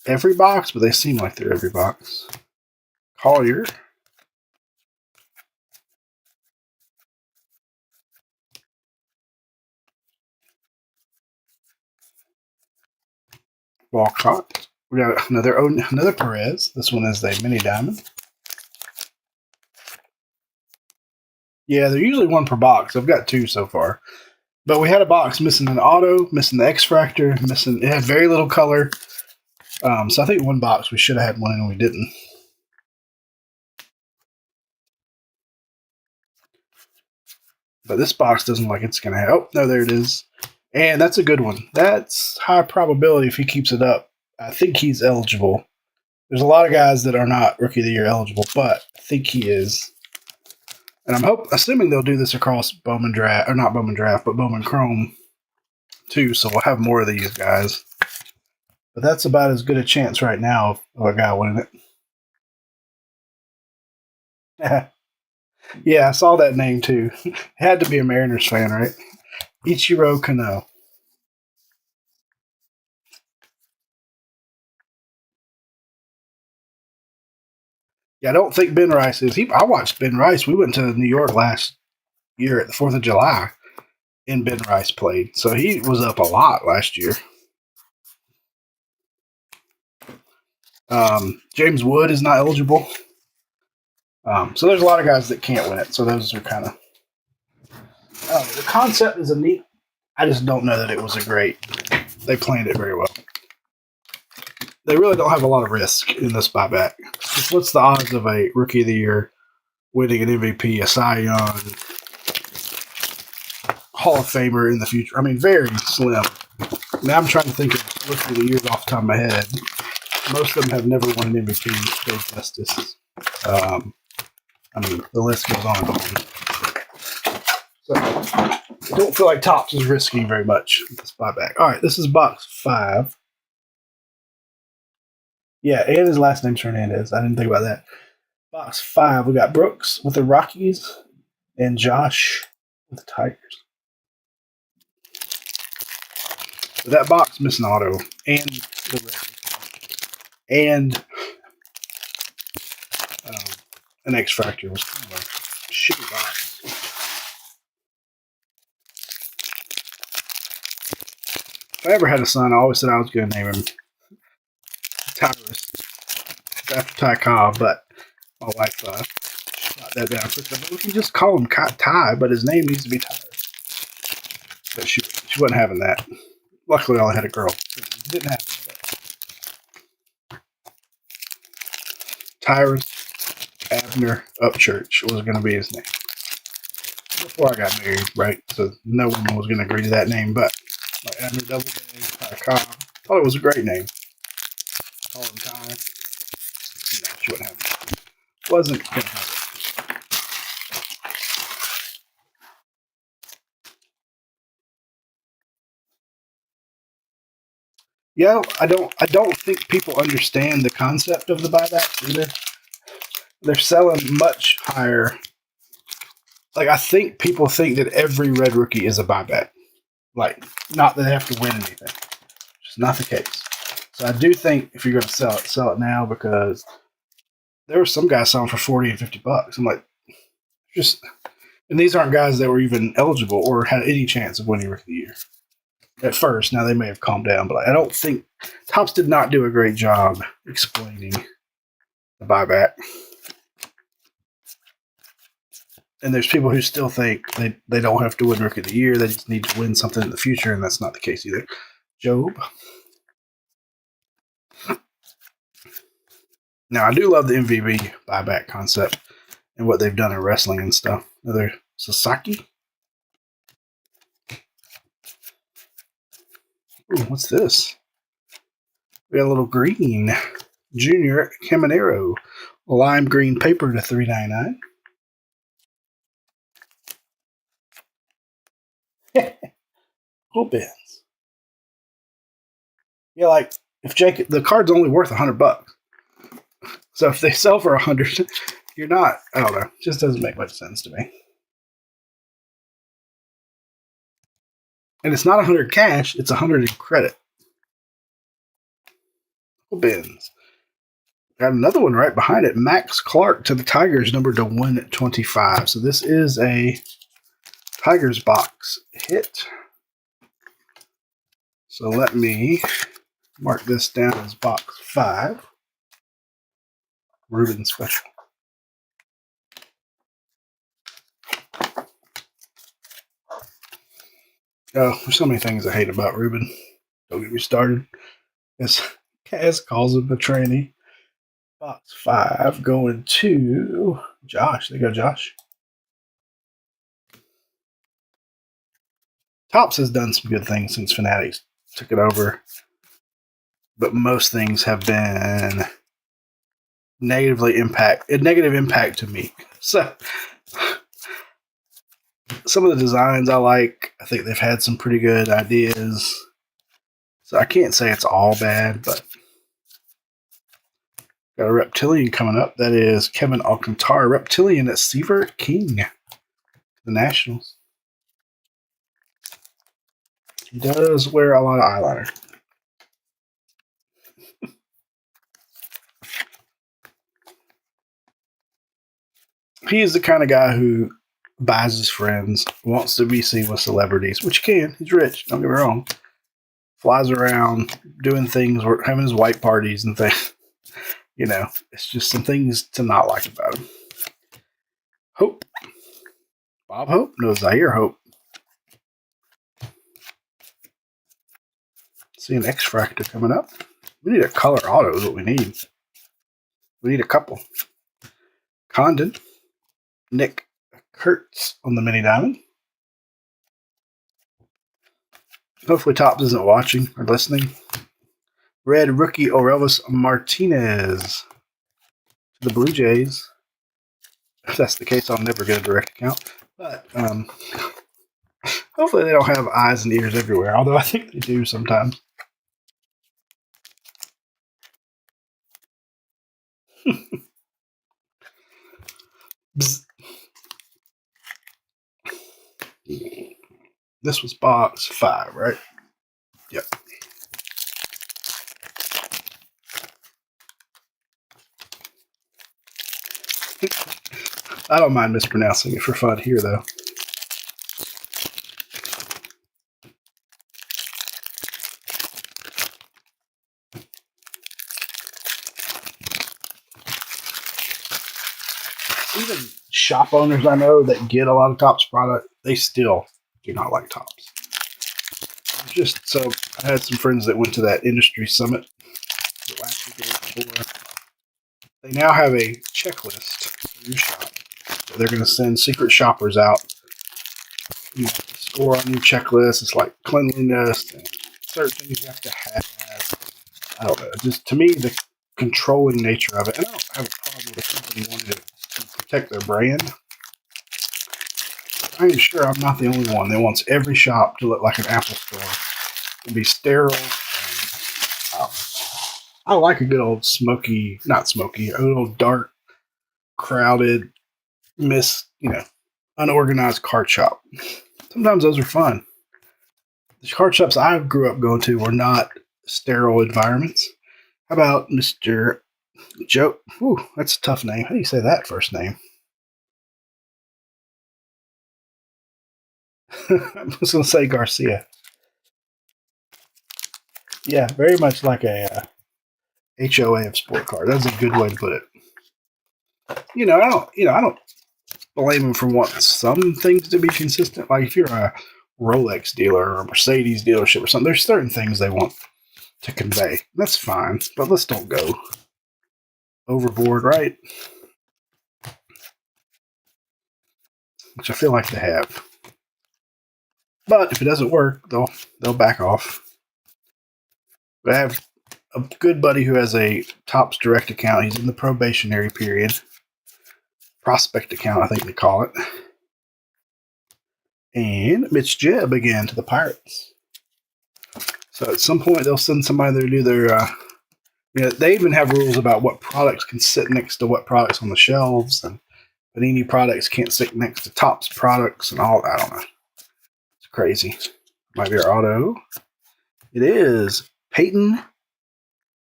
every box, but they seem like they're every box. Collier. Walcott. We got another Perez. This one is the mini diamond. Yeah, they're usually one per box. I've got two so far. But we had a box missing an auto, missing the X-Fractor, it had very little color. So I think one box we should have had one and we didn't. But this box doesn't look like it's going to have. Oh, no, there it is. And that's a good one. That's high probability if he keeps it up. I think he's eligible. There's a lot of guys that are not Rookie of the Year eligible, but I think he is. And I'm assuming they'll do this across Bowman Draft, or not Bowman Draft, but Bowman Chrome too. So we'll have more of these guys. But that's about as good a chance right now of a guy winning it. Yeah, I saw that name too. Had to be a Mariners fan, right? Ichiro Kano. Yeah, I don't think Ben Rice is. I watched Ben Rice. We went to New York last year at the 4th of July, and Ben Rice played. So he was up a lot last year. James Wood is not eligible. So there's a lot of guys that can't win it. So those are kind of. The concept is a neat. I just don't know that it was a great. They planned it very well. They really don't have a lot of risk in this buyback. Just what's the odds of a Rookie of the Year winning an MVP, a Cy Young, Hall of Famer in the future? I mean, very slim. Now I'm trying to think of Rookie of the Years off the top of my head. Most of them have never won an MVP. Dave Justice. I mean, the list goes on and on. So I don't feel like Topps is risking very much with this buyback. All right, this is box 5. Yeah, and his last name's Hernandez. I didn't think about that. Box 5, we got Brooks with the Rockies and Josh with the Tigers. So that box missing auto and the red and an X-Fractor was kind of a shitty box. If I ever had a son, I always said I was going to name him Tyrus after Ty Cobb, but my wife shot that down. We can just call him Ty, but his name needs to be Tyrus. But she wasn't having that. Luckily, I only had a girl. It didn't happen. Tyrus Abner Upchurch was going to be his name. Before I got married, right? So no woman was going to agree to that name, but like Abner Doubleday, Ty Cobb, thought it was a great name. Call him Ty. No, she wouldn't have it. Wasn't going to have it. Yeah, I don't think people understand the concept of the buybacks either. They're selling much higher. Like, I think people think that every red rookie is a buyback. Like, not that they have to win anything. It's not the case. So I do think if you're going to sell it now, because there were some guys selling for $40 and $50. I'm like, and these aren't guys that were even eligible or had any chance of winning Rookie of the Year. at first. Now they may have calmed down, but I don't think Topps did not do a great job explaining the buyback. And there's people who still think they don't have to win Rookie of the Year. They just need to win something in the future, and that's not the case either. Job. Now, I do love the MVP buyback concept and what they've done in wrestling and stuff. Another Sasaki. Ooh, what's this? We got a little green. Junior Caminero. Lime green paper to $3.99. Hobyy. Yeah, like if Jake, the card's only worth $100. So if they sell for $100, you're not. I don't know. It just doesn't make much sense to me. And it's not 100 cash; it's 100 in credit. Bins. Got another one right behind it. Max Clark to the Tigers, numbered to 125. So this is a Tigers box hit. So let me mark this down as box 5. Ruben special. Oh, there's so many things I hate about Ruben. Don't get me started. As Kaz calls him a tranny. Box 5 going to Josh. There you go, Josh. Topps has done some good things since Fanatics took it over, but most things have been negative impact to me. So some of the designs I like. I think they've had some pretty good ideas. So I can't say it's all bad, but got a Reptilian coming up. That is Kevin Alcantara. Reptilian at Seaver King. The Nationals. He does wear a lot of eyeliner. He is the kind of guy who buys his friends, wants to be seen with celebrities, which he can. He's rich, don't get me wrong. Flies around, doing things, having his white parties and things. You know, it's just some things to not like about him. Hope. Bob Hope? No, Zaire Hope. See an X-Fractor coming up. We need a color auto is what we need. We need a couple. Condon. Nick Kurtz on the mini diamond. Hopefully Topps isn't watching or listening. Red rookie Orelvis Martinez to the Blue Jays. If that's the case, I'll never get a direct account. But hopefully they don't have eyes and ears everywhere, although I think they do sometimes. This was box 5, right? Yep. I don't mind mispronouncing it for fun here, though. Even shop owners I know that get a lot of Topps product, they still do not like Topps. Just so I had some friends that went to that industry summit last week or before. They now have a checklist for your shop. So they're going to send secret shoppers out. You score on your checklist. It's like cleanliness and certain things you have to have. I don't know. Just to me, the controlling nature of it, and I don't have a problem with the company wanting to protect their brand. I am sure I'm not the only one that wants every shop to look like an Apple store and be sterile. And, I like a good old a good old dark, crowded, unorganized card shop. Sometimes those are fun. The card shops I grew up going to were not sterile environments. How about Mr. Joe? Ooh, that's a tough name. How do you say that first name? I was going to say Garcia. Yeah, very much like a HOA of sport car. That's a good way to put it. I don't blame them for wanting some things to be consistent. Like if you're a Rolex dealer or a Mercedes dealership or something, there's certain things they want to convey. That's fine, but let's don't go overboard, right? Which I feel like they have. But if it doesn't work, they'll back off. But I have a good buddy who has a Topps Direct account. He's in the probationary period. Prospect account, I think they call it. And Mitch Jebb again to the Pirates. So at some point they'll send somebody there to do their. They even have rules about what products can sit next to what products on the shelves, and Panini products can't sit next to Topps products and all. I don't know. It's crazy. Might be our auto. It is Peyton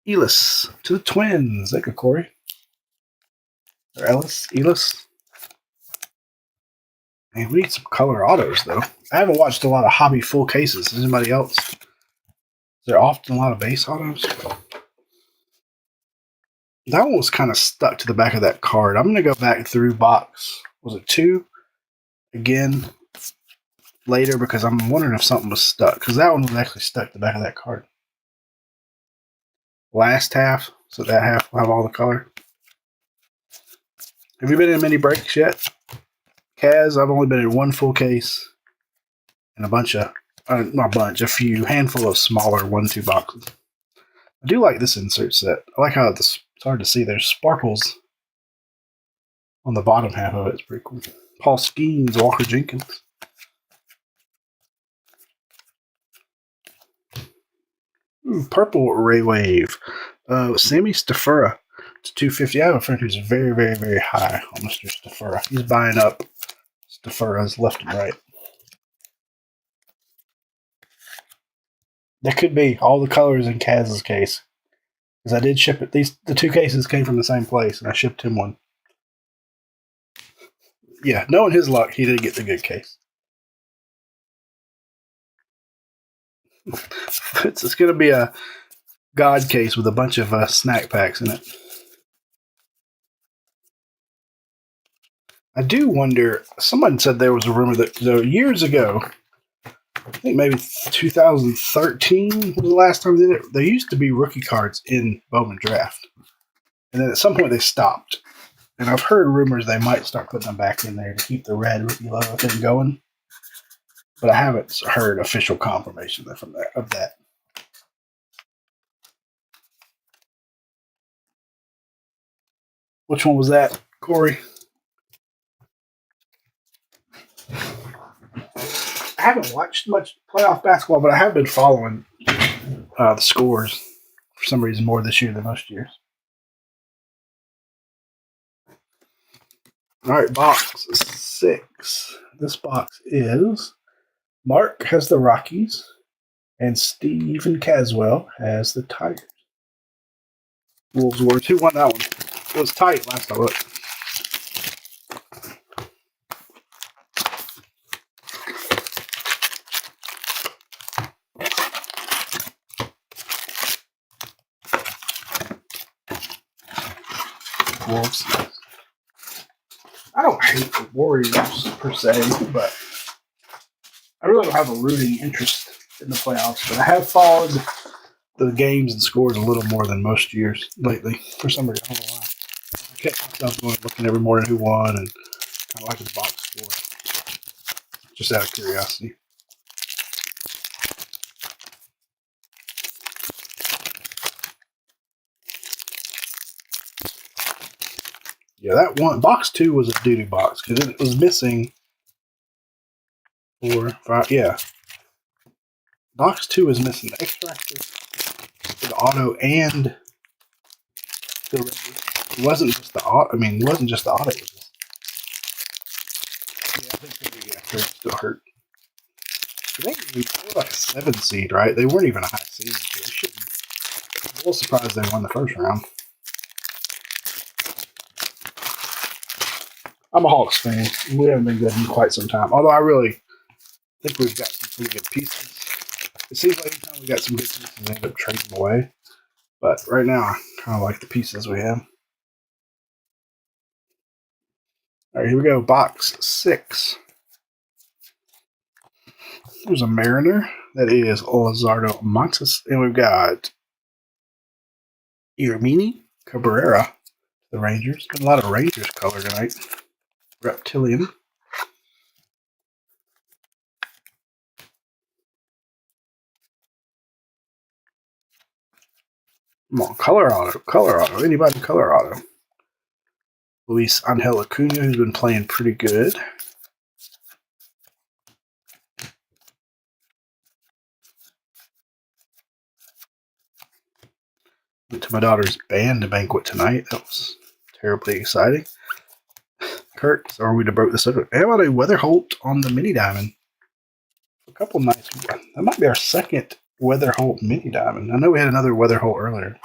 Ellis to the Twins. Thank you, Corey. Or Ellis. Man, we need some color autos, though. I haven't watched a lot of Hobyy full cases. Is anybody else? Is there often a lot of base autos? That one was kind of stuck to the back of that card. I'm going to go back through box. Was it 2? Again, later, because I'm wondering if something was stuck. Because that one was actually stuck to the back of that card. Last half, so that half will have all the color. Have you been in many breaks yet? Kaz, I've only been in one full case and a few handful of smaller 1-2 boxes. I do like this insert set. I like how it's hard to see. There's sparkles on the bottom half of it. It's pretty cool. Paul Skeens, Walker Jenkins. Purple Ray Wave. Sammy Stafura to 250. I have a friend who's very, very, very high on Mr. Stafura. He's buying up Stafuras left and right. That could be all the colors in Kaz's case. Because I did ship it. The 2 cases came from the same place, and I shipped him one. Yeah, knowing his luck, he did get the good case. It's going to be a God case with a bunch of snack packs in it. I do wonder, someone said there was a rumor that years ago, I think maybe 2013 was the last time they did it, there used to be rookie cards in Bowman Draft. And then at some point they stopped. And I've heard rumors they might start putting them back in there to keep the red rookie logo thing going. But I haven't heard official confirmation of that. Which one was that, Corey? I haven't watched much playoff basketball, but I have been following the scores for some reason more this year than most years. All right, box 6. This box is Mark has the Rockies, and Stephen Caswell has the Tigers. Wolves were 2-1 that one. It was tight last I looked. Wolves. I don't hate the Warriors per se, but I really don't have a rooting interest in the playoffs. But I have followed the games and scores a little more than most years lately. For some reason, I don't know why. I kept myself going looking every morning who won and kind of like the box score, just out of curiosity. Yeah, that one box 2 was a doo-doo box because it was missing 4, 5. Yeah, box 2 is missing the extractor, the auto, and the red. It wasn't just the auto. I mean, it wasn't just the auto. It was I think it still hurt. They were like a 7 seed, right? They weren't even a high seed. They shouldn't. I'm a little surprised they won the first round. I'm a Hawks fan. We haven't been good in quite some time. Although I really think we've got some pretty good pieces. It seems like anytime we got some good pieces, we end up trading them away. But right now, I kind of like the pieces we have. All right, here we go. Box 6. There's a Mariner. That is Lizardo Montes. And we've got Irmini Cabrera, the Rangers. Got a lot of Rangers color tonight. Reptilian. Come on, color auto. Anybody color auto. Luis Angel Acuna, who's been playing pretty good. Went to my daughter's band banquet tonight. That was terribly exciting. Kurt, are we to broke this up? How about a Weatherholt on the mini diamond? A couple nice. That might be our second Weatherholt mini diamond. I know we had another Weatherholt earlier.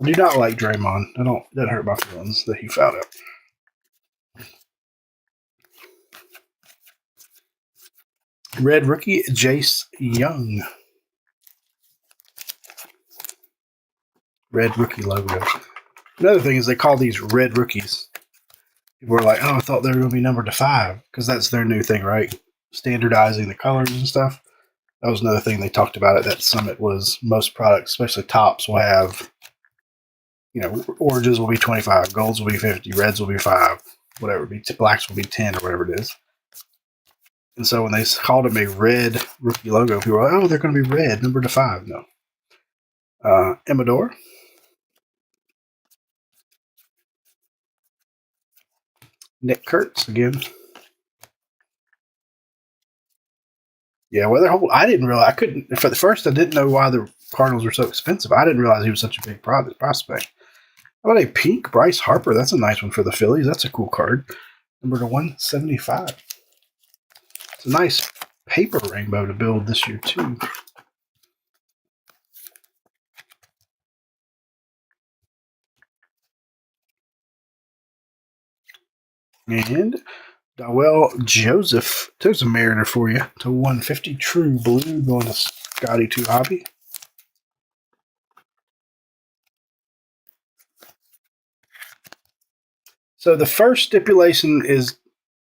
I do not like Draymond. That hurt my feelings that he fouled out. Red rookie Jace Young. Red rookie logo. Another thing is they call these red rookies. People are like, oh, I thought they were going to be numbered to 5 because that's their new thing, right? Standardizing the colors and stuff. That was another thing they talked about at that summit was most products, especially tops, will have, oranges will be 25, golds will be 50, reds will be 5, whatever, blacks will be 10 or whatever it is. And so when they called him a red rookie logo, people were like, oh, they're going to be red, numbered to 5. No. Amador. Nick Kurtz again. Yeah, Weatherholt. I didn't realize. I couldn't. For the first, I didn't know why the Cardinals were so expensive. I didn't realize he was such a big prospect. How about a pink Bryce Harper? That's a nice one for the Phillies. That's a cool card. Number to 175. It's a nice paper rainbow to build this year, too. And Dawell Joseph. There's a Mariner for you. To 150. True blue going to Scotty 2 Hobyy. So the first stipulation is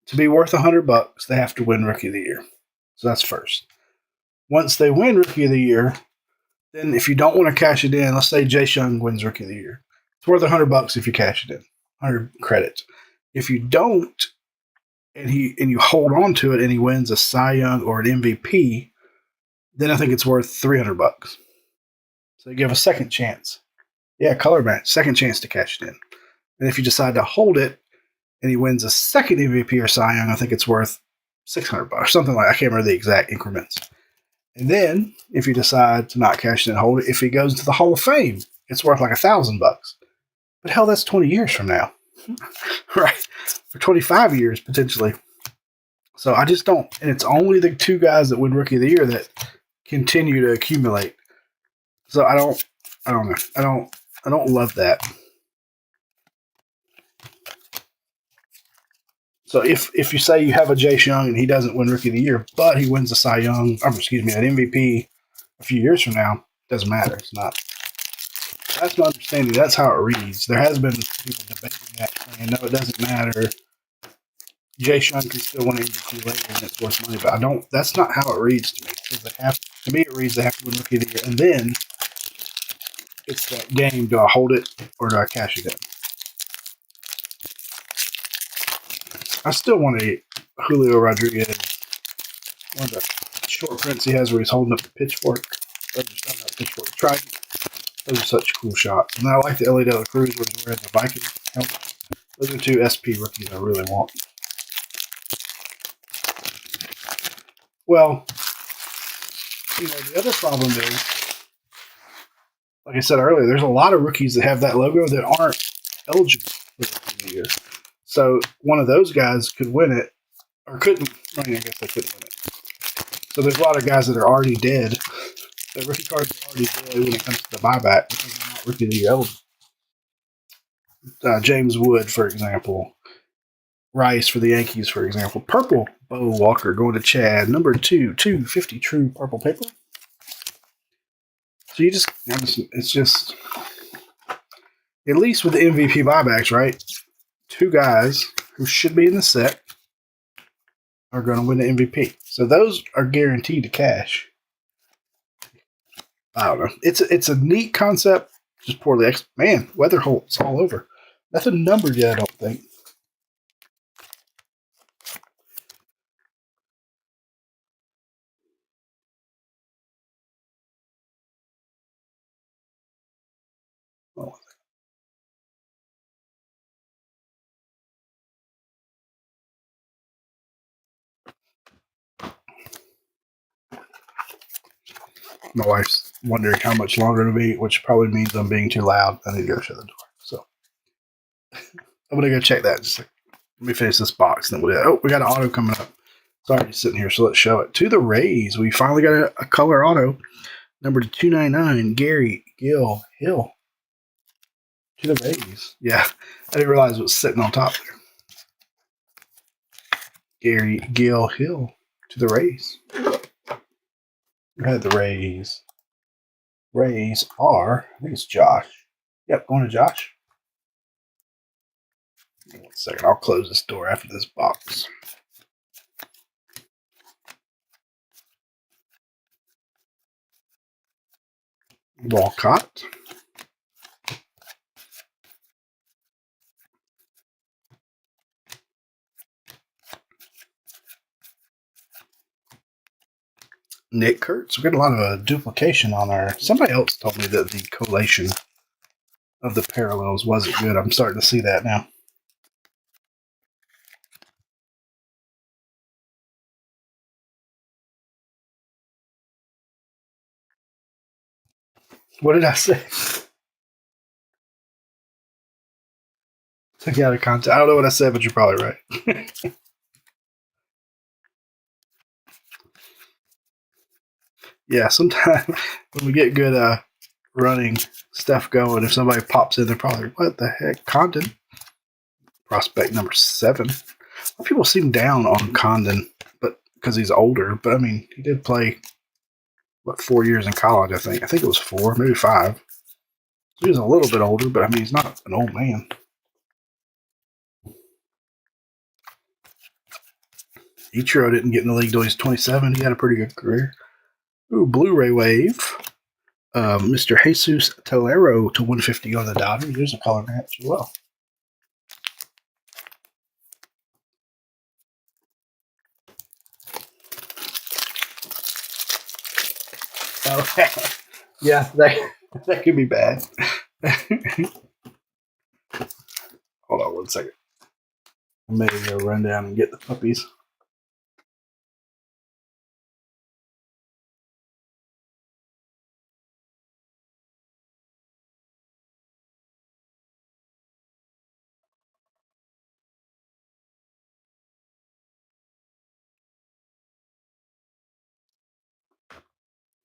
to be worth $100, they have to win Rookie of the Year. So that's first. Once they win Rookie of the Year, then if you don't want to cash it in, let's say Jace Young wins Rookie of the Year. It's worth $100 if you cash it in, 100 credits. If you don't, and you hold on to it, and he wins a Cy Young or an MVP, then I think it's worth $300. So you give a second chance. Yeah, color match, second chance to cash it in. And if you decide to hold it, and he wins a second MVP or Cy Young, I think it's worth $600, something like I can't remember the exact increments. And then if you decide to not cash it and hold it, if he goes into the Hall of Fame, it's worth like $1,000. But hell, that's 20 years from now, right? For 25 years potentially. So I just don't, and it's only the 2 guys that win Rookie of the Year that continue to accumulate. So I don't know. I don't love that. So if you say you have a Jace Young and he doesn't win Rookie of the Year, but he wins a Cy Young, an MVP a few years from now, doesn't matter. It's not. That's my understanding. That's how it reads. There has been people debating that, saying, no, it doesn't matter. Jace Young can still win MVP later and it's worth money, but I don't. That's not how it reads to me. Because to me, it reads they have to win Rookie of the Year, and then it's that game: do I hold it or do I cash it in? I still want a Julio Rodriguez, one of the short prints he has where he's holding up the pitchfork. Trident. Those are such cool shots. And I like the LA De La Cruz where he's wearing the Viking helmet. Those are 2 SP rookies I really want. Well, the other problem is, like I said earlier, there's a lot of rookies that have that logo that aren't eligible for Rookie of the Year. So one of those guys could win it, or couldn't. I guess they couldn't win it. So there's a lot of guys that are already dead. The rookie cards are already dead when it comes to the buyback because they're not Rookie of the Year eligible. James Wood, for example. Rice for the Yankees, for example. Purple, Bo Walker going to Chad. Number 250 true purple paper. So it's just, at least with the MVP buybacks, right? Two guys who should be in the set are going to win the MVP. So those are guaranteed to cash. I don't know. It's a neat concept, just poorly man, weather holds all over. Nothing numbered yet, I don't think. Oh. My wife's wondering how much longer it'll be, which probably means I'm being too loud. I need to go shut the door. So I'm gonna go check that. Just like, let me finish this box, and then we'll do that. Oh, we got an auto coming up. It's already sitting here, so let's show it. To the Rays, we finally got a color auto. Number 299, Gary Gill Hill. To the Rays. Yeah, I didn't realize it was sitting on top there. Gary Gill Hill to the Rays. We had the Rays. Rays are, I think it's Josh. Yep, going to Josh. 1 second, I'll close this door after this box. Walcott. Nick Kurtz. We got a lot of duplication on our. Somebody else told me that the collation of the parallels wasn't good. I'm starting to see that now. What did I say? Took you out of context. I don't know what I said, but you're probably right. Yeah, sometimes when we get good running stuff going, if somebody pops in, they're probably, what the heck? Condon. Prospect number 7. People seem down on Condon, but because he's older. But I mean, he did play 4 years in college. I think it was 4, maybe 5. So he was a little bit older, but I mean, he's not an old man. Ichiro didn't get in the league until he's 27. He had a pretty good career. Ooh, Blu-ray wave. Mr. Jesus Tolero to 150 on the Dodgers. There's a color match as well. Okay. Yeah, that could be bad. Hold on 1 second. I may go run down and get the puppies.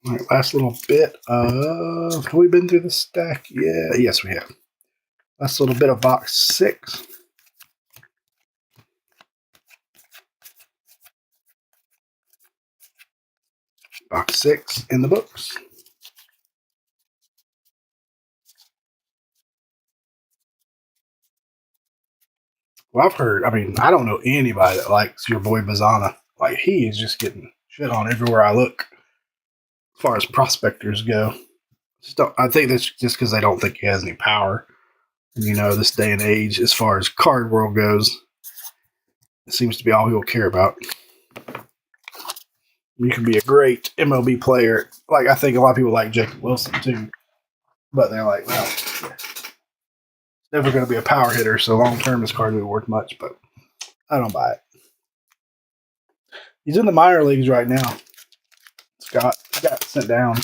All right, last little bit of. Have we been through the stack? Yeah, yes, we have. Last little bit of box 6. Box 6 in the books. Well, I've heard, I mean, I don't know anybody that likes your boy Bazana. Like, he is just getting shit on everywhere I look as far as prospectors go. I think that's just because they don't think he has any power. And, you know, this day and age, as far as card world goes, it seems to be all people care about. You can be a great MLB player. Like, I think a lot of people like Jacob Wilson, too. But they're like, well, never going to be a power hitter, so long term this card isn't worth much, but I don't buy it. He's in the minor leagues right now. Scott got sent down.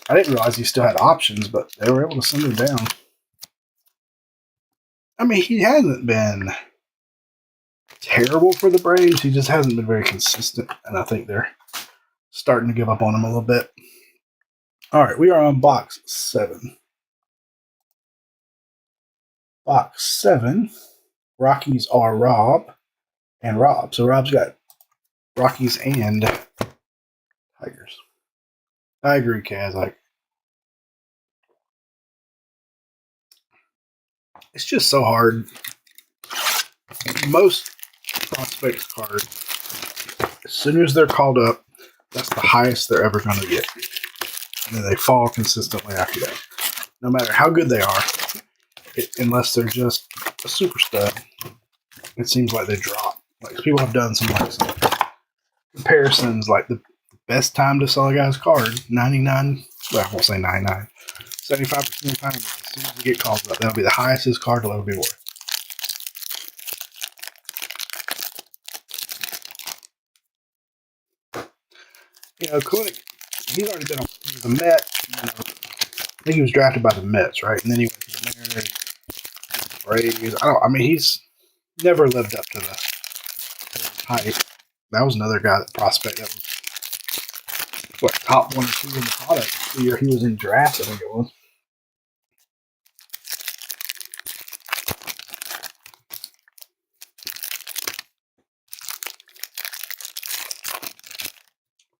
I didn't realize he still had options, but they were able to send him down. I mean, he hasn't been terrible for the Braves. He just hasn't been very consistent, and I think they're starting to give up on him a little bit. All right, we are on box 7. Box 7. Rockies are Rob and Rob. So Rob's got Rockies and Tigers. I agree, Kaz. Like, it's just so hard. Most prospects cards, as soon as they're called up, that's the highest they're ever going to get. And then they fall consistently after that. No matter how good they are, unless they're just a super stud, it seems like they drop. Like, people have done some comparisons, like the best time to sell a guy's card, 99, well, I won't say 99, 75% of the time, as soon as you get called up, that'll be the highest his card will ever be worth. You know, Koenig, he's already been on the Mets. You know, I think he was drafted by the Mets, right? And then he went to the Mariners, the Braves. He's never lived up to the hype. That was another guy that prospect that was top 1 or 2 in the product the year he was in draft, I think it was.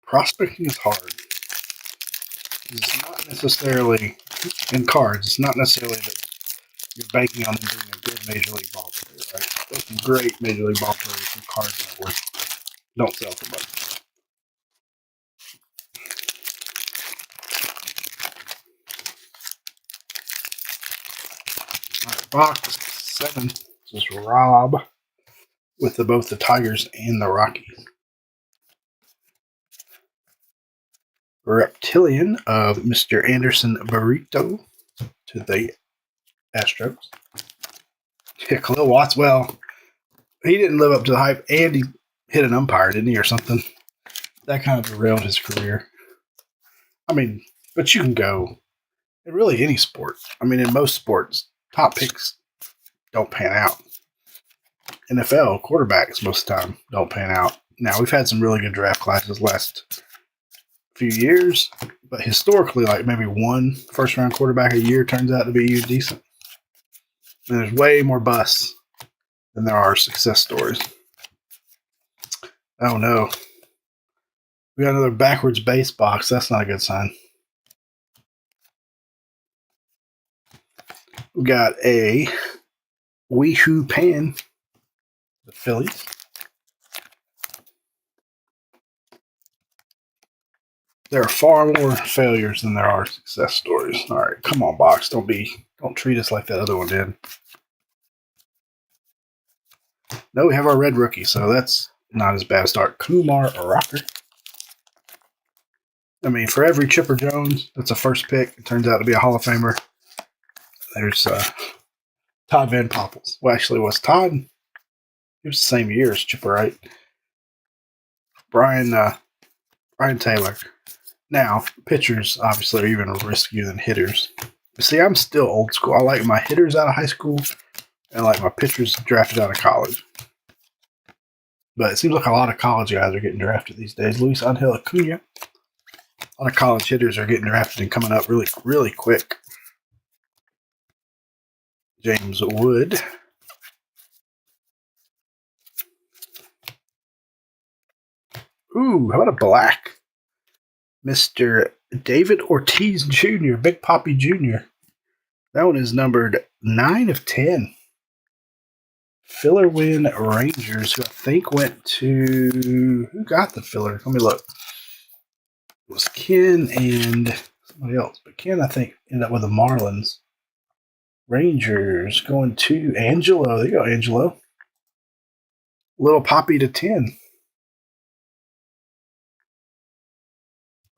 Prospecting is hard. It's not necessarily in cards. It's not necessarily that you're banking on them being a good major league ball player, right? There's some great major league ball players from cards that don't sell for much. All right, box 7. This is Rob with both the Tigers and the Rockies. Reptilian of Mr. Anderson Burrito to the Astros. Yeah, Khalil Watts, well, he didn't live up to the hype, and he hit an umpire, didn't he, or something? That kind of derailed his career. I mean, but you can go in really any sport. I mean, in most sports, top picks don't pan out. NFL quarterbacks most of the time don't pan out. Now, we've had some really good draft classes last few years, but historically, like maybe one first-round quarterback a year turns out to be decent. And there's way more busts than there are success stories. Oh no. We got another backwards base box. That's not a good sign. We got a Weehoo Pan, the Phillies. There are far more failures than there are success stories. All right, come on, box. Don't treat us like that other one did. No, we have our red rookie, so that's not as bad a start. Kumar Rocker. I mean, for every Chipper Jones that's a first pick, it turns out to be a Hall of Famer. There's Todd Van Poppels. Well, actually, was Todd? He was the same year as Chipper, right? Brian Taylor. Now, pitchers obviously are even riskier than hitters. But see, I'm still old school. I like my hitters out of high school, and I like my pitchers drafted out of college. But it seems like a lot of college guys are getting drafted these days. Luis Angel Acuna. A lot of college hitters are getting drafted and coming up really, really quick. James Wood. Ooh, how about a black? Mr. David Ortiz Jr., Big Papi Jr. That one is numbered 9 of 10. Filler win Rangers, who I think went to... Who got the filler? Let me look. It was Ken and somebody else. But Ken, I think, ended up with the Marlins. Rangers going to Angelo. There you go, Angelo. Little Poppy to 10.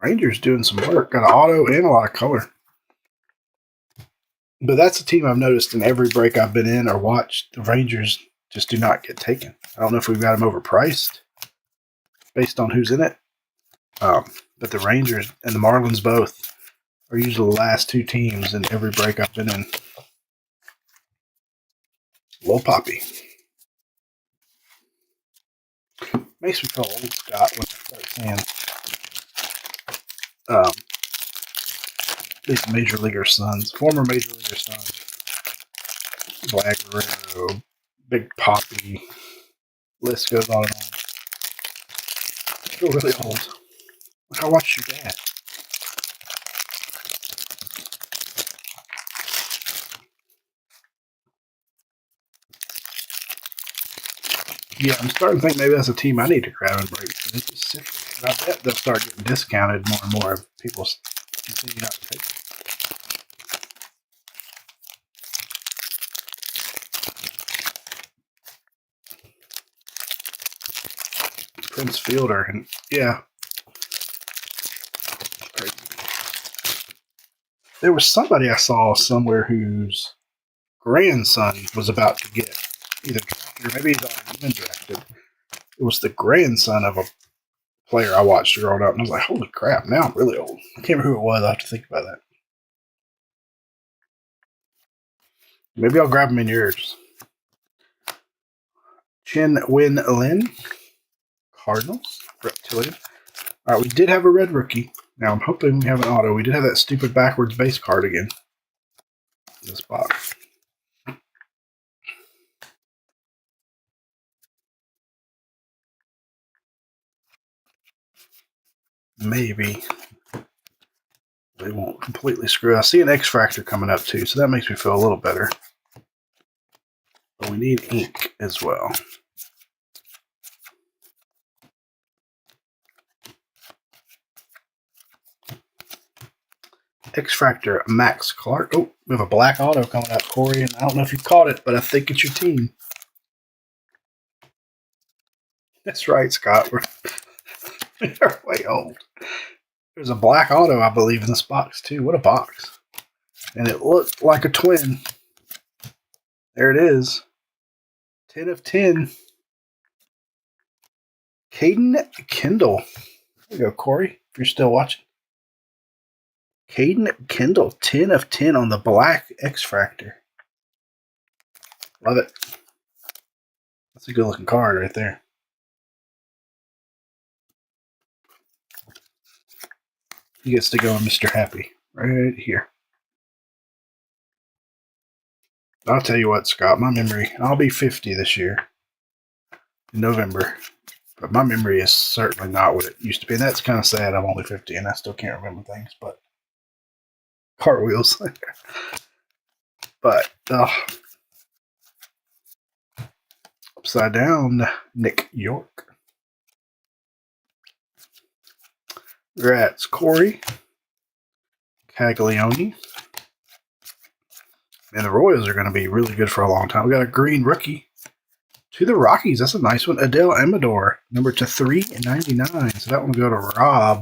Rangers doing some work. Got an auto and a lot of color. But that's a team I've noticed in every break I've been in or watched. The Rangers just do not get taken. I don't know if we've got them overpriced based on who's in it. But the Rangers and the Marlins both are usually the last 2 teams in every break I've been in. Lil Poppy. Makes me feel old Scott when I start saying these major leaguer sons, former major leaguer sons. Black Guerrero, Big Poppy. List goes on and on. I feel really old. Like I watched your dad. Yeah, I'm starting to think maybe that's a team I need to grab and break. They just sit there. And I bet they'll start getting discounted more and more if people continue not to take them. Prince Fielder, and yeah. Crazy. There was somebody I saw somewhere whose grandson was about to get either drafted or maybe he's already been drafted. It was the grandson of a player I watched growing up, and I was like, holy crap, now I'm really old. I can't remember who it was. I have to think about that. Maybe I'll grab him in yours. Chin Win Lin, Cardinals, Reptilian. All right, we did have a red rookie. Now I'm hoping we have an auto. We did have that stupid backwards base card again in this box. Maybe they won't completely screw. I see an X Factor coming up too, so that makes me feel a little better. But we need ink as well. X Factor Max Clark. Oh, we have a black auto coming up, Corey, and I don't know if you caught it, but I think it's your team. That's right, Scott. We're way old. There's a black auto, I believe, in this box too. What a box! And it looked like a twin. There it is. 10 of 10. Caden Kendall. There you go, Corey, if you're still watching. Caden Kendall, 10 of 10 on the black X Factor. Love it. That's a good looking card right there. He gets to go on Mr. Happy right here. I'll tell you what, Scott, my memory, I'll be 50 this year in November, but my memory is certainly not what it used to be. And that's kind of sad. I'm only 50 and I still can't remember things, but cartwheels. But, upside down, Nick York. Congrats, Corey Caglione. And the Royals are going to be really good for a long time. We got a green rookie to the Rockies. That's a nice one. Adele Amador, number to 399. So that one will go to Rob.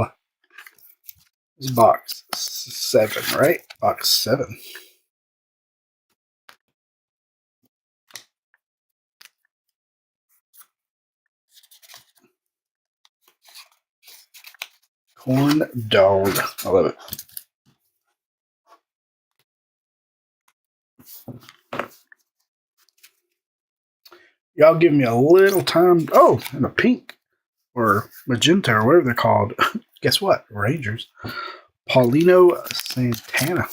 This is box 7, right? Box 7. Corn dog. I love it. Y'all give me a little time. Oh, and a pink or magenta or whatever they're called. Guess what? Rangers. Paulino Santana.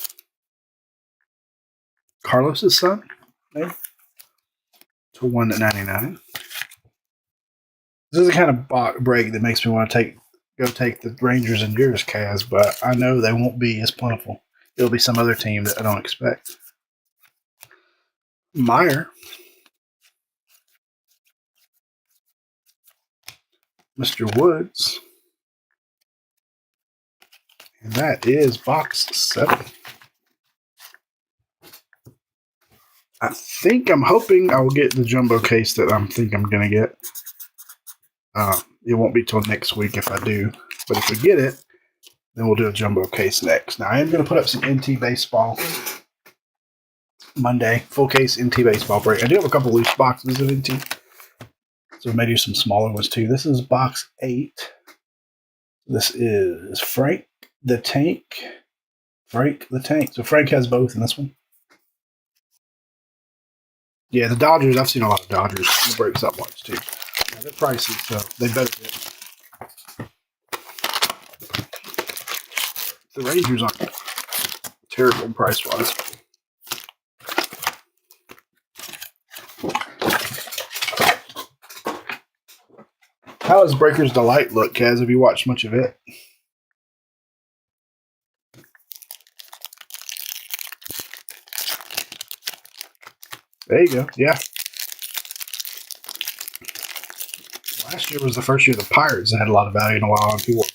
Carlos's son. Maybe. To 199. This is the kind of break that makes me want to go take the Rangers and yours, Kaz, but I know they won't be as plentiful. It'll be some other team that I don't expect. Meyer. Mr. Woods. And that is box 7. I'm hoping I will get the jumbo case that I'm going to get. It won't be till next week if I do. But if we get it, then we'll do a jumbo case next. Now, I am going to put up some NT baseball Monday. Full case NT baseball break. I do have a couple loose boxes of NT. So we may do some smaller ones too. This is box 8. This is Frank the Tank. So Frank has both in this one. Yeah, the Dodgers. I've seen a lot of Dodgers. The breaks up much too. Yeah, they're pricey, so they better get. The Rangers aren't terrible price wise. How does Breaker's Delight look, Kaz? Have you watched much of it? There you go. Yeah. Last year was the first year the Pirates had a lot of value in a while, and people were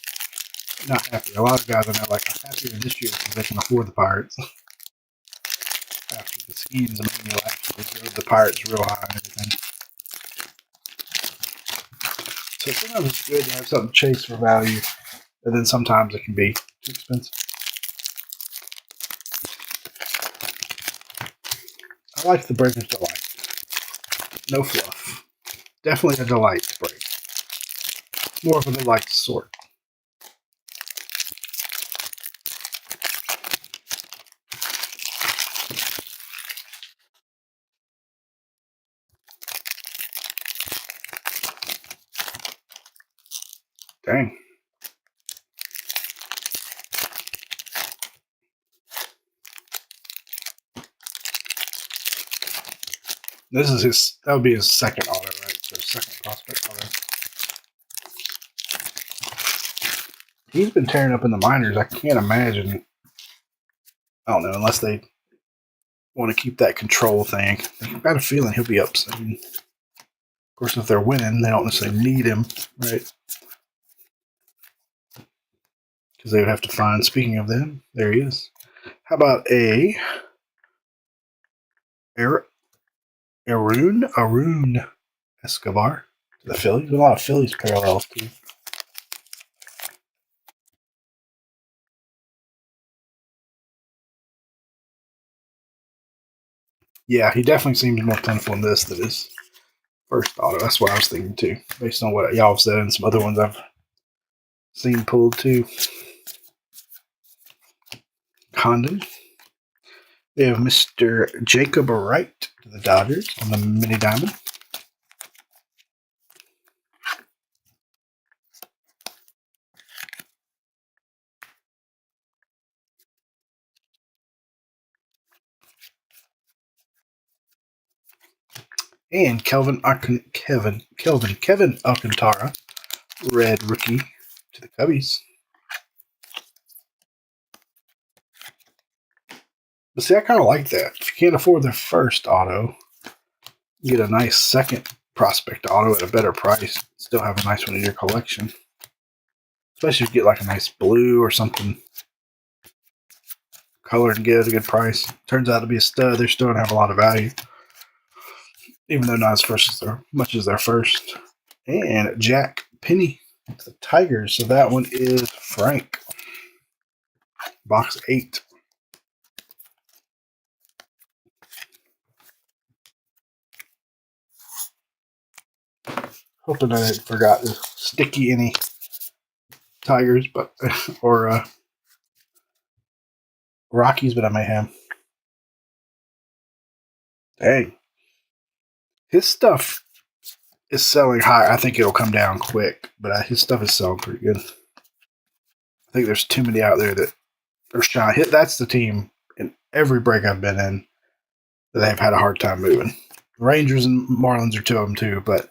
not happy. A lot of guys are now like, I'm happier this year because they can afford the Pirates. After the schemes and manual actually drove the Pirates real high and everything. So sometimes it's good to have something to chase for value, and then sometimes it can be too expensive. I like the Breaker's Delight. No fluff. Definitely a delight to break. More of a delight to sort. Dang. This is his. That would be his second auto, right? So second prospect auto. He's been tearing up in the minors. I can't imagine. I don't know, unless they want to keep that control thing. I've got a feeling he'll be up soon. Of course, if they're winning, they don't necessarily need him, right? Because they would have to find. Speaking of them, there he is. How about a Arun Escobar to the Phillies? A lot of Phillies parallels too. Yeah, he definitely seems more plentiful in this than his first auto. That's what I was thinking too, based on what y'all have said and some other ones I've seen pulled too. Condon. They have Mr. Jacob Wright to the Dodgers on the mini diamond. And Kevin Alcantara, red rookie to the Cubbies. But see, I kind of like that. If you can't afford the first auto, you get a nice second prospect auto at a better price. Still have a nice one in your collection. Especially if you get like a nice blue or something colored and get at a good price. Turns out to be a stud. They're still going to have a lot of value. Even though not as much as their first. And Jack Penny, the Tigers. So that one is Frank. Box 8. Hoping I didn't forgot to sticky any Tigers, but or Rockies, but I may have. Dang. His stuff is selling high. I think it'll come down quick, but his stuff is selling pretty good. I think there's too many out there that are shy. That's the team in every break I've been in that they've had a hard time moving. Rangers and Marlins are two of them too, but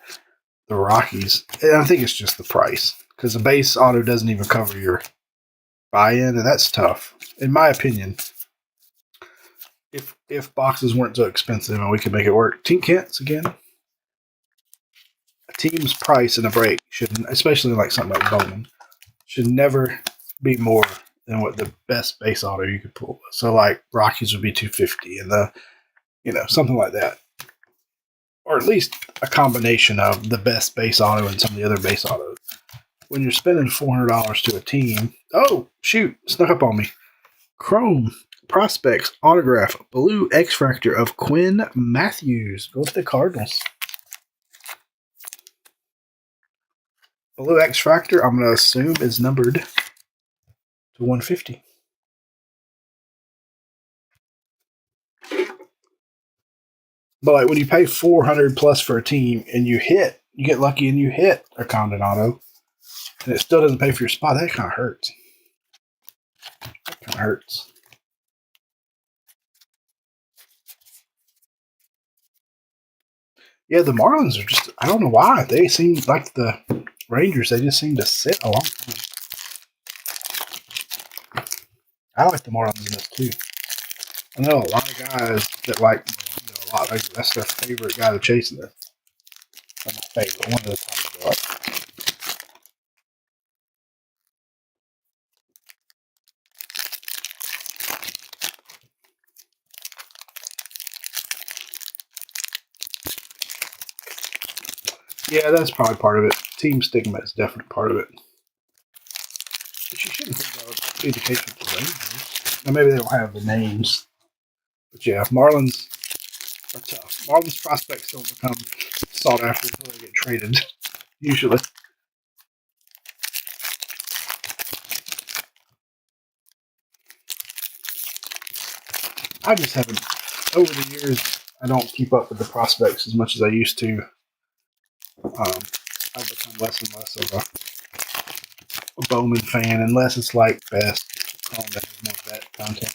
the Rockies, and I think it's just the price because the base auto doesn't even cover your buy-in, and that's tough, in my opinion. If boxes weren't so expensive and we could make it work, Team Kent's again. A team's price in a break should, especially like something like Bowman, should never be more than what the best base auto you could pull. So like Rockies would be $250, and something like that, or at least a combination of the best base auto and some of the other base autos. When you're spending $400 to a team, oh shoot, snuck up on me. Chrome Prospects autograph blue X-Fractor of Quinn Matthews. Go with the Cardinals. Blue X-Fractor, I'm going to assume, is numbered to 150. But like when you pay $400 plus for a team and you get lucky and you hit a Condon auto, and it still doesn't pay for your spot, that kind of hurts. Yeah, the Marlins are just, I don't know why. They seem like the Rangers, they just seem to sit a long time. I like the Marlins in this too. I know a lot of guys that like Marlins a lot. That's their favorite guy to chase in this. Not my favorite, one of the top of the like. Yeah, that's probably part of it. Team stigma is definitely part of it. But you shouldn't think that would be the case with the Rangers. Now, maybe they don't have the names. But yeah, Marlins are tough. Marlins prospects don't become sought after until they get traded, usually. I just haven't, over the years, I don't keep up with the prospects as much as I used to. I've become less and less of a Bowman fan, unless it's like best. Calling that more vet content.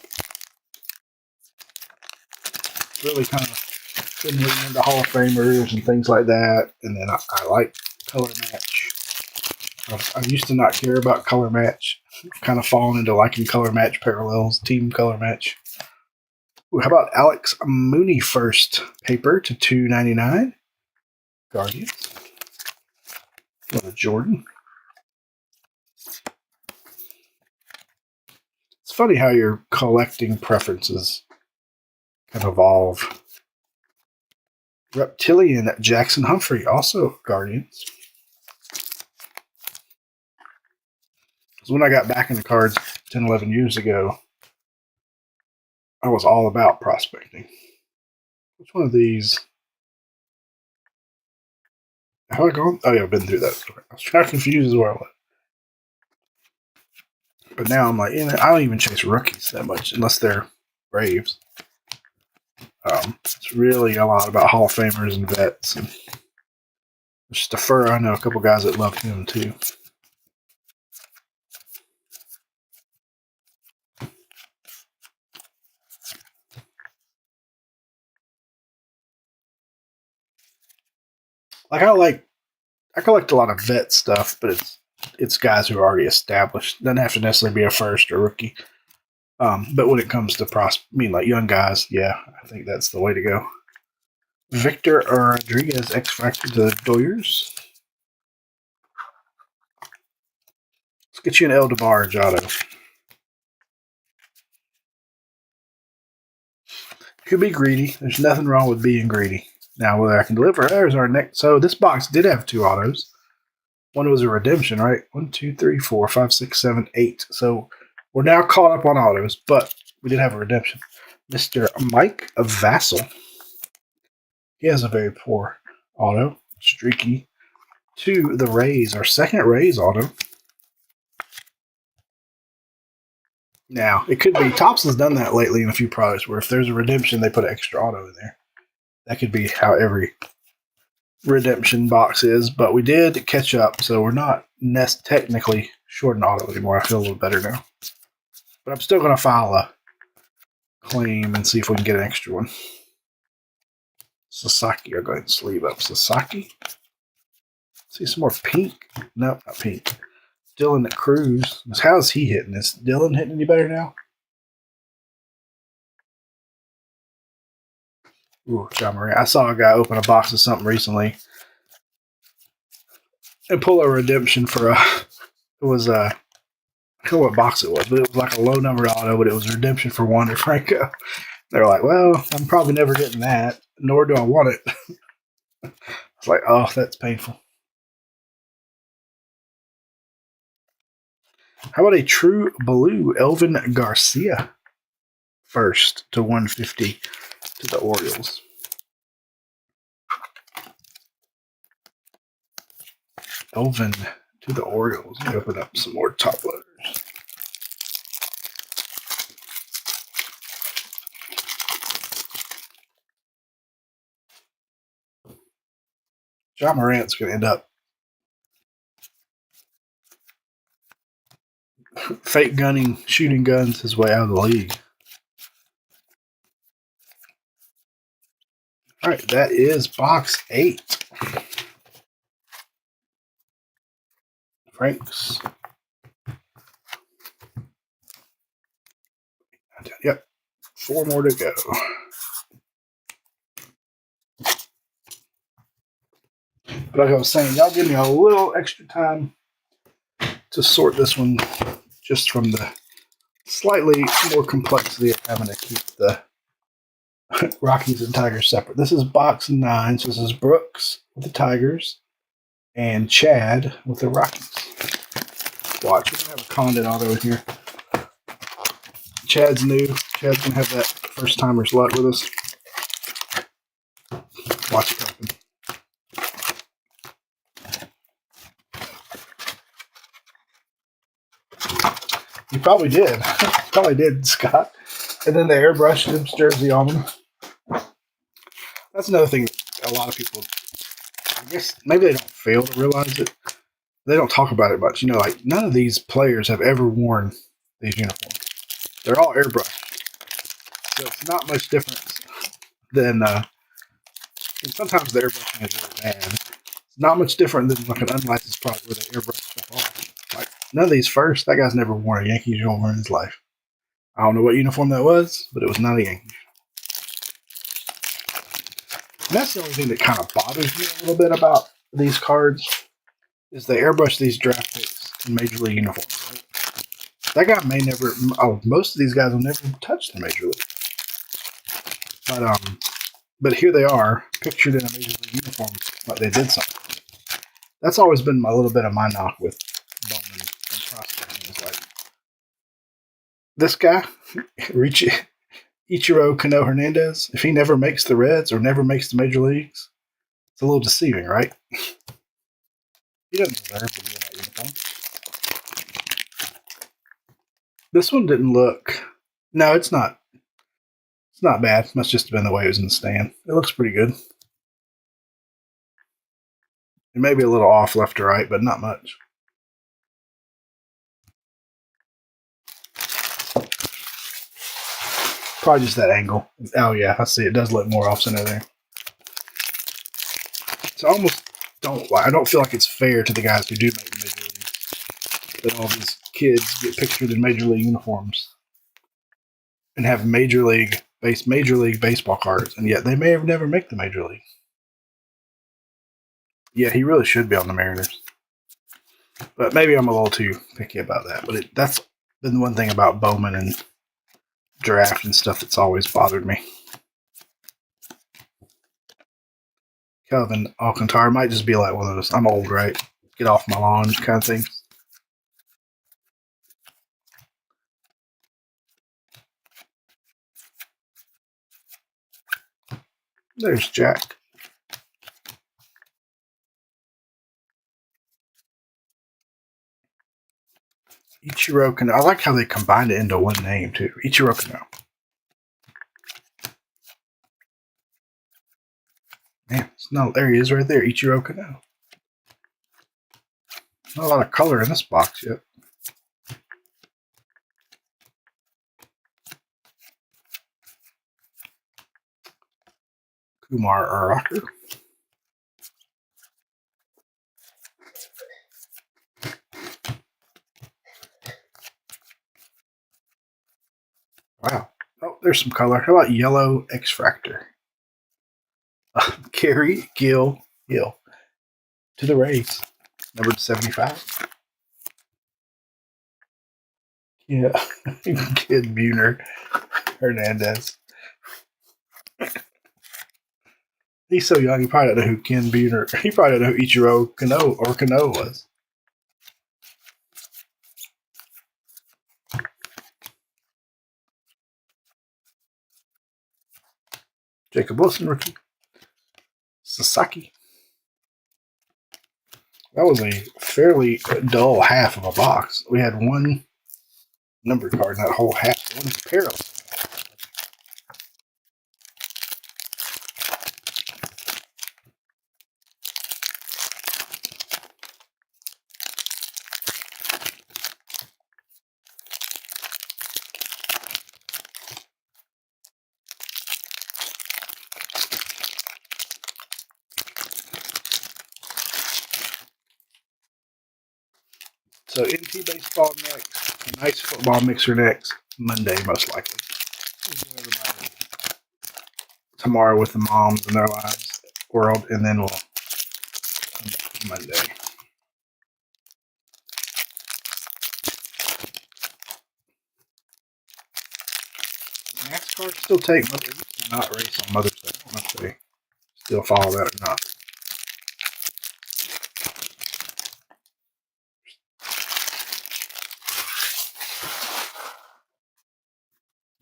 Really kind of been leaning into Hall of Famers and things like that, and then I like color match. I used to not care about color match. Kind of fallen into liking color match parallels, team color match. Ooh, how about Alex Mooney first paper to $2.99? Guardians. What a Jordan. It's funny how your collecting preferences can evolve. Reptilian Jackson Humphrey, also Guardians. Because when I got back into cards 10, 11 years ago, I was all about prospecting. Which one of these? Have I gone? Oh, yeah, I've been through that. I was trying to confuse as well. But now I'm like, I don't even chase rookies that much unless they're Braves. It's really a lot about Hall of Famers and vets. And just defer. I know a couple guys that love him too. I collect a lot of vet stuff, but it's guys who are already established. Doesn't have to necessarily be a first or rookie. But when it comes to like young guys, yeah, I think that's the way to go. Victor Rodriguez X Factor to the Doyers. Let's get you an El DeBarge auto. Could be greedy. There's nothing wrong with being greedy. Now, whether I can deliver, there's our next. So this box did have 2 autos. One was a redemption, right? 1, 2, 3, 4, 5, 6, 7, 8. So we're now caught up on autos, but we did have a redemption. Mr. Mike Vassell. He has a very poor auto. Streaky. To the Rays. Our second Rays auto. Now, it could be Topps has done that lately in a few products where if there's a redemption, they put an extra auto in there. That could be how every redemption box is, but we did catch up, so we're not technically short an auto anymore. I feel a little better now. But I'm still going to file a claim and see if we can get an extra one. Sasaki, I'll go ahead and sleeve up Sasaki. See some more pink. No, not pink. Dylan Cruz. How's he hitting this? Dylan hitting any better now? Ooh, John Moran. I saw a guy open a box of something recently and pull a redemption for it was I don't know what box it was, but it was like a low number auto, but it was a redemption for Wander Franco. They're like, well, I'm probably never getting that, nor do I want it. It's like, oh, that's painful. How about a true blue Elvin Garcia first to 150 to the Orioles? Elvin to the Orioles. Let me open up some more top loaders. John Morant's going to end up fake gunning, shooting guns his way out of the league. All right, that is box 8. Franks. Yep. 4 more to go. But like I was saying, y'all give me a little extra time to sort this one just from the slightly more complexity of having to keep the Rockies and Tigers separate. This is box 9, so this is Brooks with the Tigers and Chad with the Rockies. Watch, we're going to have a Condon auto in here. Chad's new. Chad's going to have that first-timer's luck with us. Watch it open. You probably did. Probably did, Scott. And then they airbrushed his jersey on him. That's another thing a lot of people, I guess, maybe they don't fail to realize it. They don't talk about it much. You know, like, none of these players have ever worn these uniforms. They're all airbrushed. So it's not much difference than, sometimes the airbrushing is really bad. It's not much different than like an unlicensed product where they airbrush stuff off. Like, none of these first, that guy's never worn a Yankees uniform in his life. I don't know what uniform that was, but it was not a Yankees. And that's the only thing that kind of bothers me a little bit about these cards is they airbrush these draft picks in Major League uniforms, right? That guy may never, most of these guys will never touch the Major League. But here they are, pictured in a Major League uniform, like they did something. That's always been a little bit of my knock with Bowman and prospecting. Is like, this guy, Ichiro Kano Hernandez, if he never makes the Reds or never makes the Major Leagues, it's a little deceiving, right? He doesn't deserve to be in that uniform. This one didn't look... No, it's not. It's not bad. It must just have been the way it was in the stand. It looks pretty good. It may be a little off left to right, but not much. Probably just that angle. Oh, yeah, I see. It does look more off-center there. So I don't feel like it's fair to the guys who do make the Major League that all these kids get pictured in Major League uniforms and have Major League baseball cards, and yet they may have never make the Major League. Yeah, he really should be on the Mariners. But maybe I'm a little too picky about that. But that's been one thing about Bowman and draft and stuff that's always bothered me. Kelvin Alcantara might just be like one of those, I'm old, right? Get off my lawn kind of thing. There's Jack. Ichiro Kano. I like how they combined it into one name, too. Ichiro Kano. Man, there he is right there. Ichiro Kano. Not a lot of color in this box yet. Kumar Uraker. Wow. Oh, there's some color. How about yellow X-Fractor? Gary Gill Hill. To the Rays. Number 75. Yeah. Kid Buhner Hernandez. He's so young, he probably don't know who Ken Buhner. He probably don't know who Ichiro Kano was. Jacob Wilson rookie. Sasaki. That was a fairly dull half of a box. We had one number card in that whole half. One parallel. So NT baseball next, nice football mixer next, Monday most likely. Everybody tomorrow with the moms and their lives world, and then we'll come back Monday. NASCAR still take Mother's Day, not race on Mother's Day. I don't know if they still follow that or not.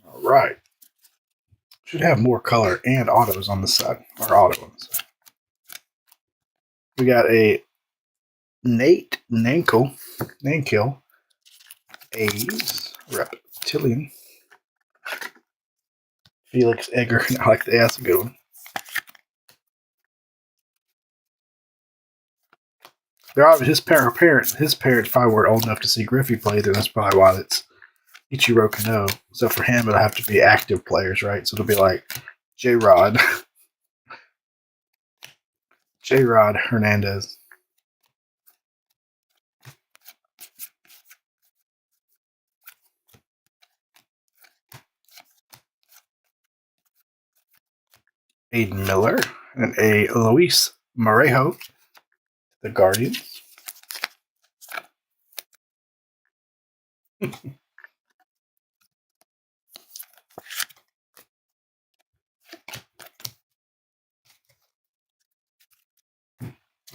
All right. Should have more color and autos on the side, or auto on the side. We got a Nate Nankill, A's Reptilian, Felix Egger. I like the that's a good one. They're obviously his parents probably weren't old enough to see Griffey play, then that's probably why it's Ichiro Kano. So for him, it'll have to be active players, right? So it'll be like J-Rod Hernandez. Aiden Miller and a Luis Morejo, the Guardians.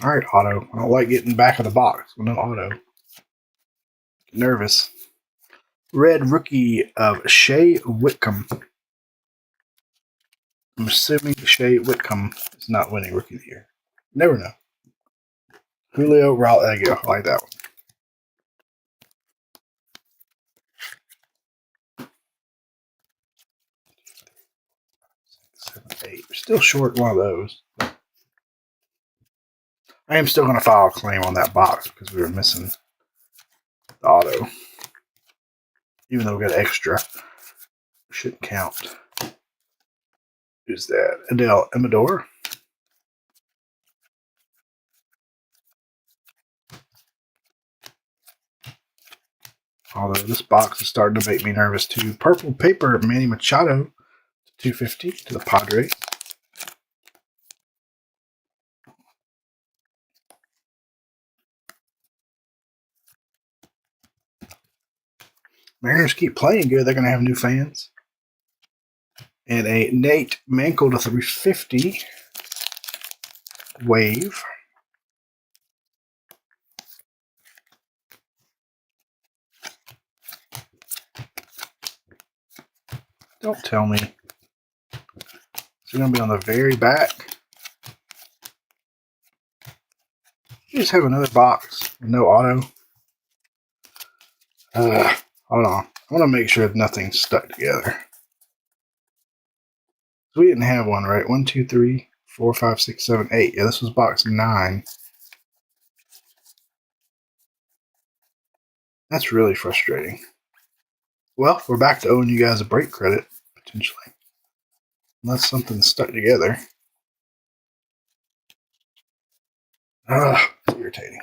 All right, auto. I don't like getting back of the box with no auto. Get nervous. Red rookie of Shea Whitcomb. I'm assuming Shea Whitcomb is not winning rookie of the year. Never know. Julio Rodriguez. I like that one. 7, 8. We're still short one of those. I am still going to file a claim on that box because we were missing the auto. Even though we got extra, shouldn't count. Who's that? Adele Amador. Although this box is starting to make me nervous too. Purple paper, Manny Machado, 250 to the Padres. Mariners keep playing good. They're going to have new fans. And a Nate Mankill to 350 wave. Don't tell me. It's going to be on the very back. You just have another box with no auto. Hold on. I want to make sure nothing's stuck together. We didn't have one, right? 1, 2, 3, 4, 5, 6, 7, 8. Yeah, this was box 9. That's really frustrating. Well, we're back to owing you guys a break credit, potentially. Unless something's stuck together. It's irritating.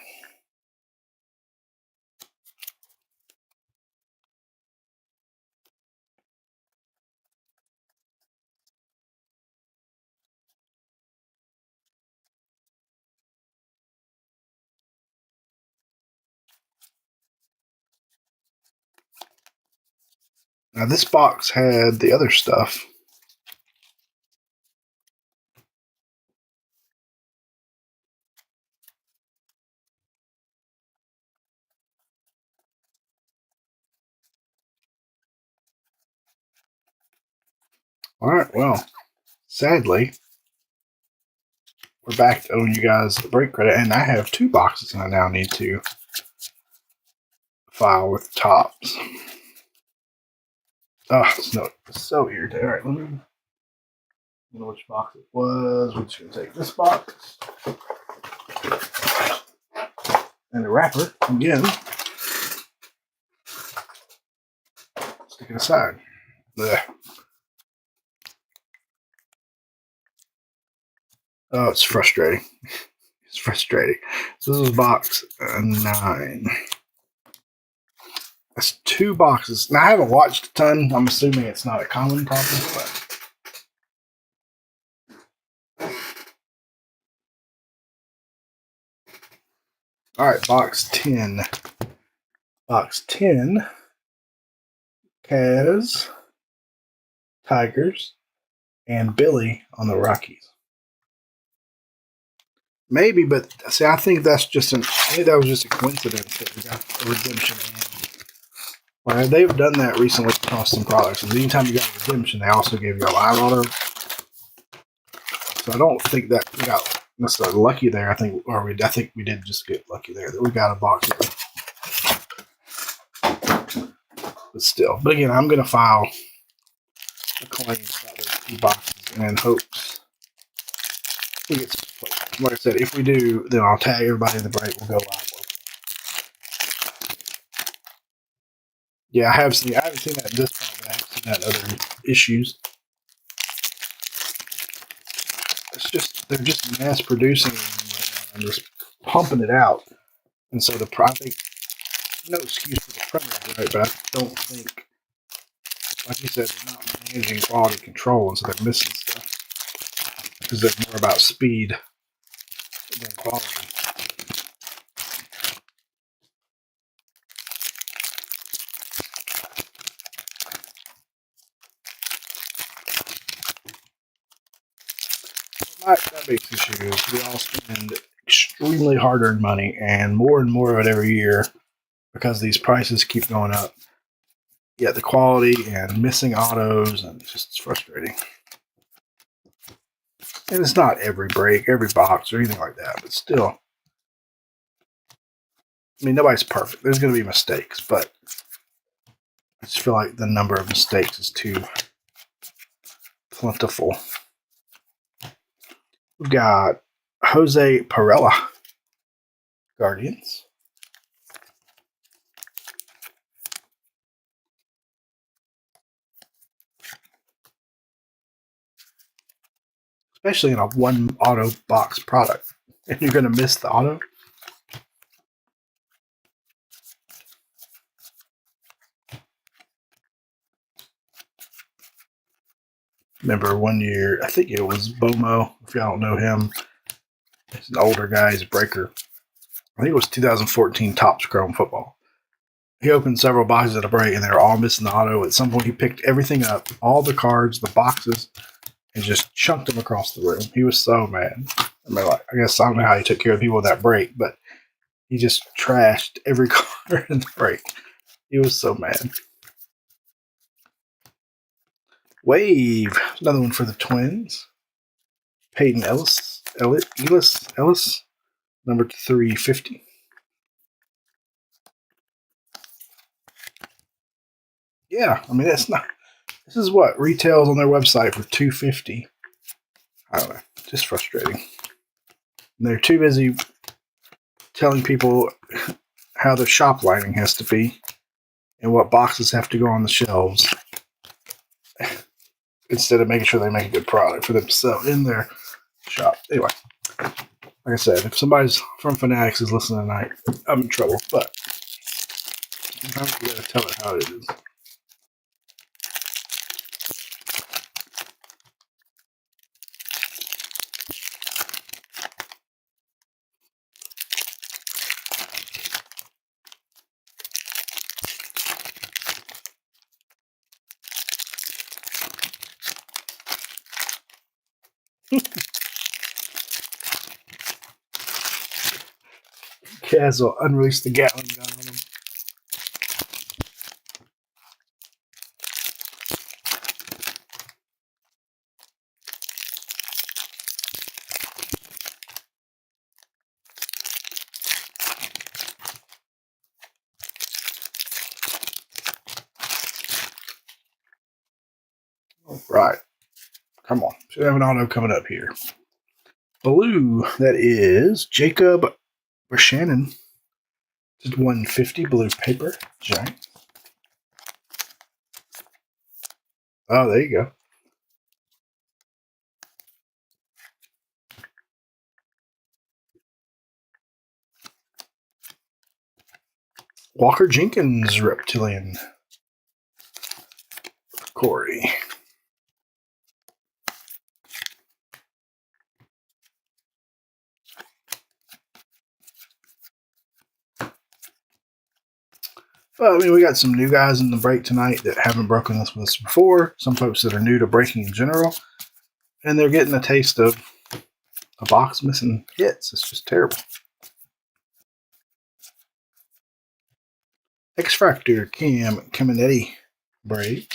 Now, this box had the other stuff. All right, well, sadly, we're back to owing you guys a break credit, and I have 2 boxes, and I now need to file with Tops. Oh, it's so irritating. All right, let me know which box it was. We're just going to take this box and the wrapper again. Stick it aside. Blech. Oh, it's frustrating. It's frustrating. So this is box 9. That's 2 boxes. Now I haven't watched a ton. I'm assuming it's not a common topic, but all right, box 10. Box 10 has Tigers and Billy on the Rockies. Maybe, but see, I think that's just I think that was just a coincidence that we got a redemption. Well, they've done that recently across some products. And anytime you got a redemption, they also give you a live auto. So I don't think that we got necessarily lucky there. I think we did just get lucky there that we got a box here. But still, but again, I'm gonna file a claim about those 2 boxes and in hopes we get some. Like I said, if we do, then I'll tag everybody in the break. We'll go live. Yeah, I haven't seen that in this part, but I have seen that in other issues. They're just mass producing right now and just pumping it out. And so I think no excuse for the premise, right? But I don't think, like you said, they're not managing quality control, and so they're missing stuff because they're more about speed than quality. My biggest issue is we all spend extremely hard-earned money and more of it every year because these prices keep going up. Yet the quality and missing autos, and it's frustrating. And it's not every break, every box, or anything like that, but still. I mean, nobody's perfect. There's going to be mistakes, but I just feel like the number of mistakes is too plentiful. We've got Jose Perella, Guardians. Especially in a 1 auto box product. And you're going to miss the auto. Remember 1 year, I think it was Bowman, if y'all don't know him. He's an older guy, he's a breaker. I think it was 2014 Topps Chrome Football. He opened several boxes at a break, and they were all missing the auto. At some point, he picked everything up, all the cards, the boxes, and just chunked them across the room. He was so mad. I guess I don't know how he took care of people with that break, but he just trashed every card in the break. He was so mad. Wave, another one for the Twins. Peyton Ellis, number 350. Yeah, I mean that's not. This is what retails on their website for $250. I don't know, just frustrating. And they're too busy telling people how the shop lining has to be and what boxes have to go on the shelves instead of making sure they make a good product for them to sell in their shop. Anyway, like I said, if somebody's from Fanatics is listening tonight, I'm in trouble, but sometimes you gotta tell it how it is. Kaz will unrelease the Gatling gun on them. Right. Come on. Should have an auto coming up here. Blue, that is Jacob Shannon. Just 150 blue paper. Giant. Oh, there you go. Walker Jenkins, Reptilian. Corey. Well, I mean, we got some new guys in the break tonight that haven't broken this with us before. Some folks that are new to breaking in general. And they're getting a taste of a box missing hits. It's just terrible. X Factor, Cam Caminetti, break.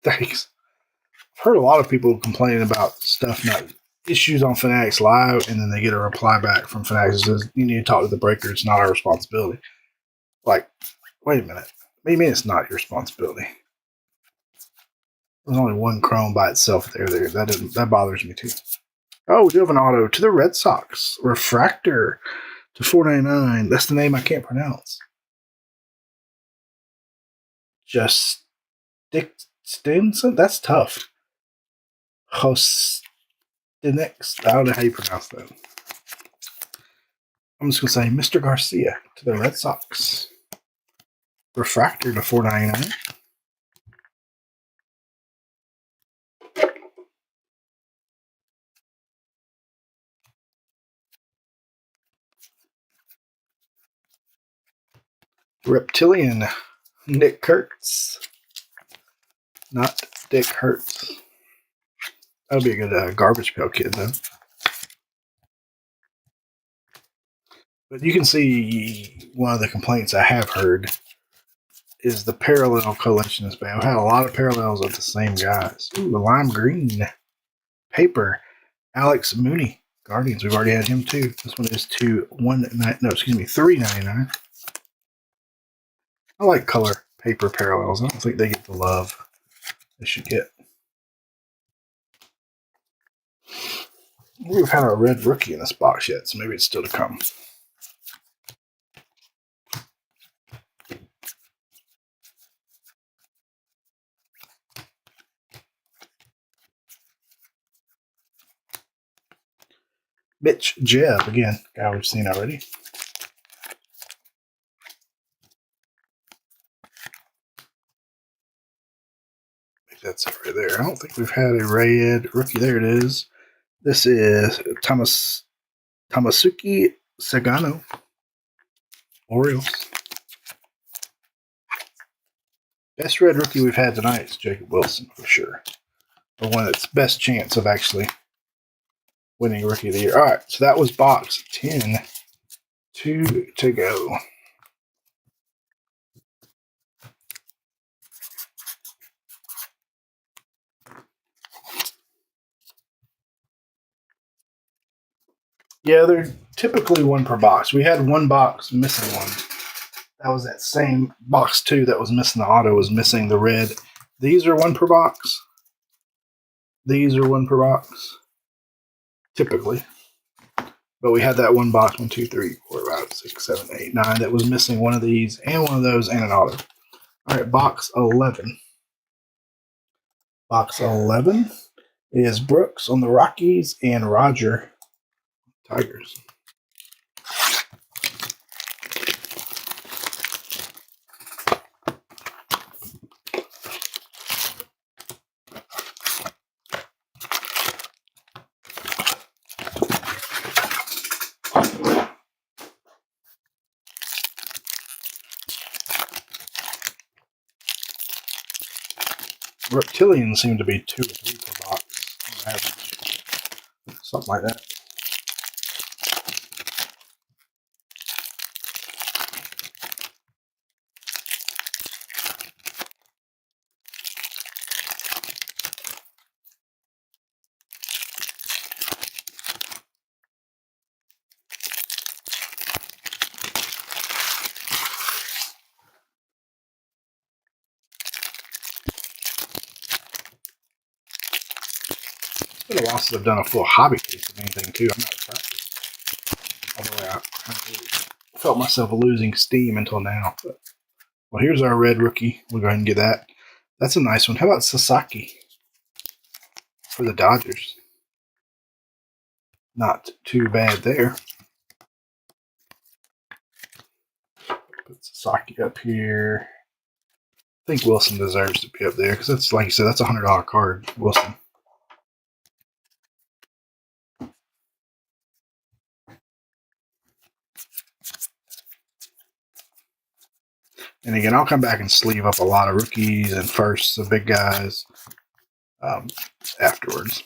Thanks. I've heard a lot of people complaining about stuff not issues on Fanatics Live, and then they get a reply back from Fanatics that says, you need to talk to the breaker. It's not our responsibility. Like, wait a minute. What do you mean it's not your responsibility? There's only one Chrome by itself there. That bothers me too. Oh, we do have an auto to the Red Sox. Refractor to 499. That's the name I can't pronounce. Just Stinson? That's tough. Hostinix. I don't know how you pronounce that. I'm just going to say Mr. Garcia to the Red Sox. Refractor to 499. Reptilian, Nick Kurtz. Not Dick Hurts. That would be a good garbage pail kid, though. But you can see one of the complaints I have heard is the parallel collection is bad. I've had a lot of parallels of the same guys. Ooh, the lime green. Paper. Alex Mooney. Guardians. We've already had him, too. This one is to $3.99. I like color paper parallels. I don't think they get the love they should get. We've had a red rookie in this box yet, so maybe it's still to come. Mitch Jebb, again, guy we've seen already. That's it right there. I don't think we've had a red rookie. There it is. This is Tamasuke Sagano, Orioles. Best red rookie we've had tonight is Jacob Wilson, for sure. The one that's best chance of actually winning Rookie of the Year. All right, so that was box 10. 2 to go. Yeah, they're typically one per box. We had one box missing one. That was that same box 2 that was missing the auto was missing the red. These are one per box. These are one per box. Typically. But we had that one box, 1, 2, 3, 4, 5, 6, 7, 8, 9, that was missing one of these and one of those and an auto. All right, box 11. Box 11 is Brooks on the Rockies and Roger Tigers. Reptilians seem to be 2 or 3 per box on average. Something like that. It's been a while since I've done a full hobby case of anything, too. I'm not practiced. Although I felt myself losing steam until now. But, well, here's our red rookie. We'll go ahead and get that. That's a nice one. How about Sasaki for the Dodgers? Not too bad there. Put Sasaki up here. I think Wilson deserves to be up there because that's, like you said, that's a $100 card. Wilson. And again, I'll come back and sleeve up a lot of rookies and firsts, the big guys, afterwards.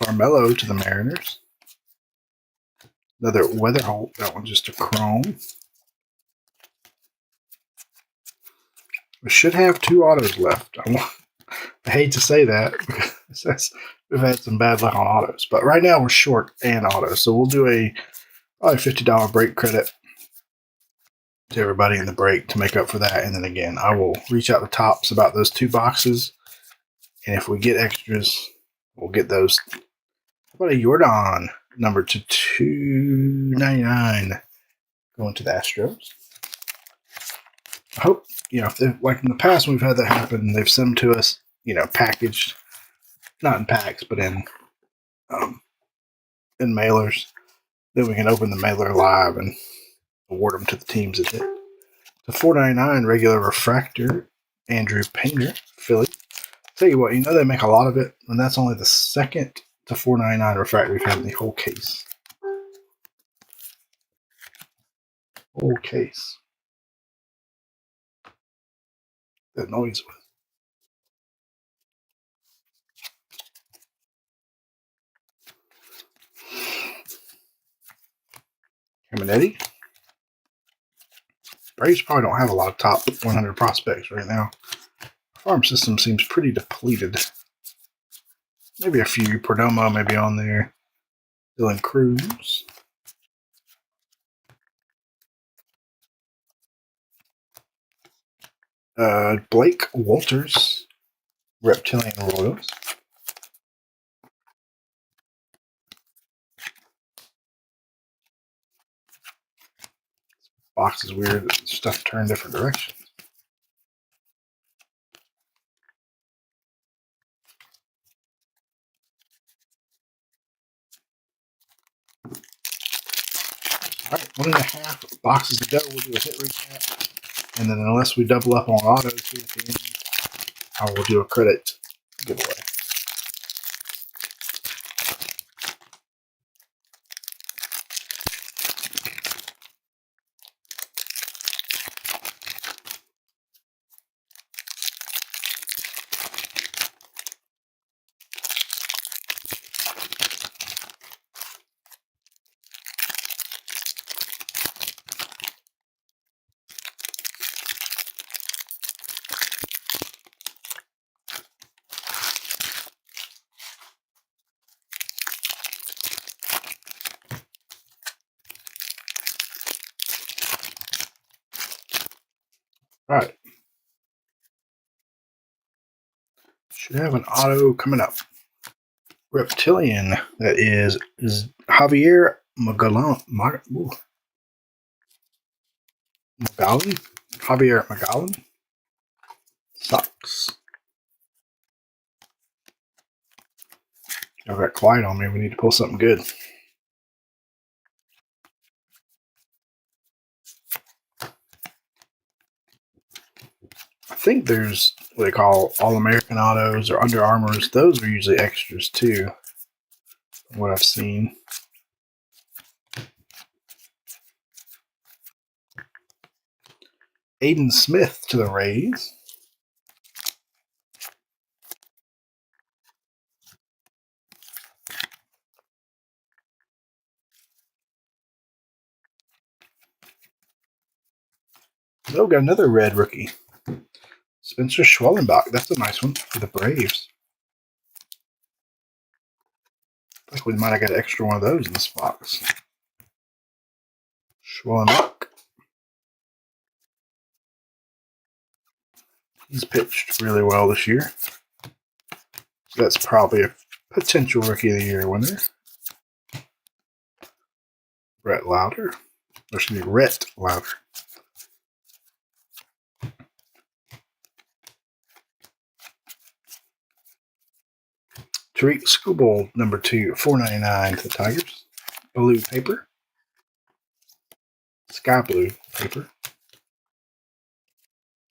Farmello to the Mariners. Another Weatherholt. That one's just a chrome. We should have 2 autos left. I hate to say that because we've had some bad luck on autos. But right now we're short and autos. So we'll do probably $50 break credit to everybody in the break to make up for that. And then again, I will reach out to Tops about those 2 boxes. And if we get extras, we'll get those. How about a Jordan number to 299 going to the Astros? I hope, if like in the past when we've had that happen, they've sent them to us, packaged, not in packs, but in mailers. Then we can open the mailer live and award them to the teams that hit. The $4.99 regular refractor, Andrew Painter, Philly. Tell you what, they make a lot of it, and that's only the second to $4.99 refractor we've had in the whole case. Whole case. That noise was. Caminetti. Braves probably don't have a lot of top 100 prospects right now. Farm system seems pretty depleted. Maybe a few. Perdomo maybe on there. Dylan Cruz. Blake Walters. Reptilian Royals. Box is weird. Stuff turned different directions. All right, 1.5 boxes to go. We'll do a hit recap. And then unless we double up on autos here at the end, I will do a credit giveaway. All right. Should have an auto coming up. Reptilian, that is Javier Magallan. Javier Magallan. Sucks. Y'all got quiet on me. We need to pull something good. I think there's what they call All-American Autos or Under Armours. Those are usually extras too, from what I've seen. Aiden Smith to the Rays. Oh, got another red rookie. Spencer Schwellenbach. That's a nice one for the Braves. I think we might have got an extra one of those in this box. Schwellenbach. He's pitched really well this year. So that's probably a potential Rookie of the Year winner. Rhett Lauder. Tariq Skubal, number 2, $4.99 to the Tigers. Blue paper. sky blue paper.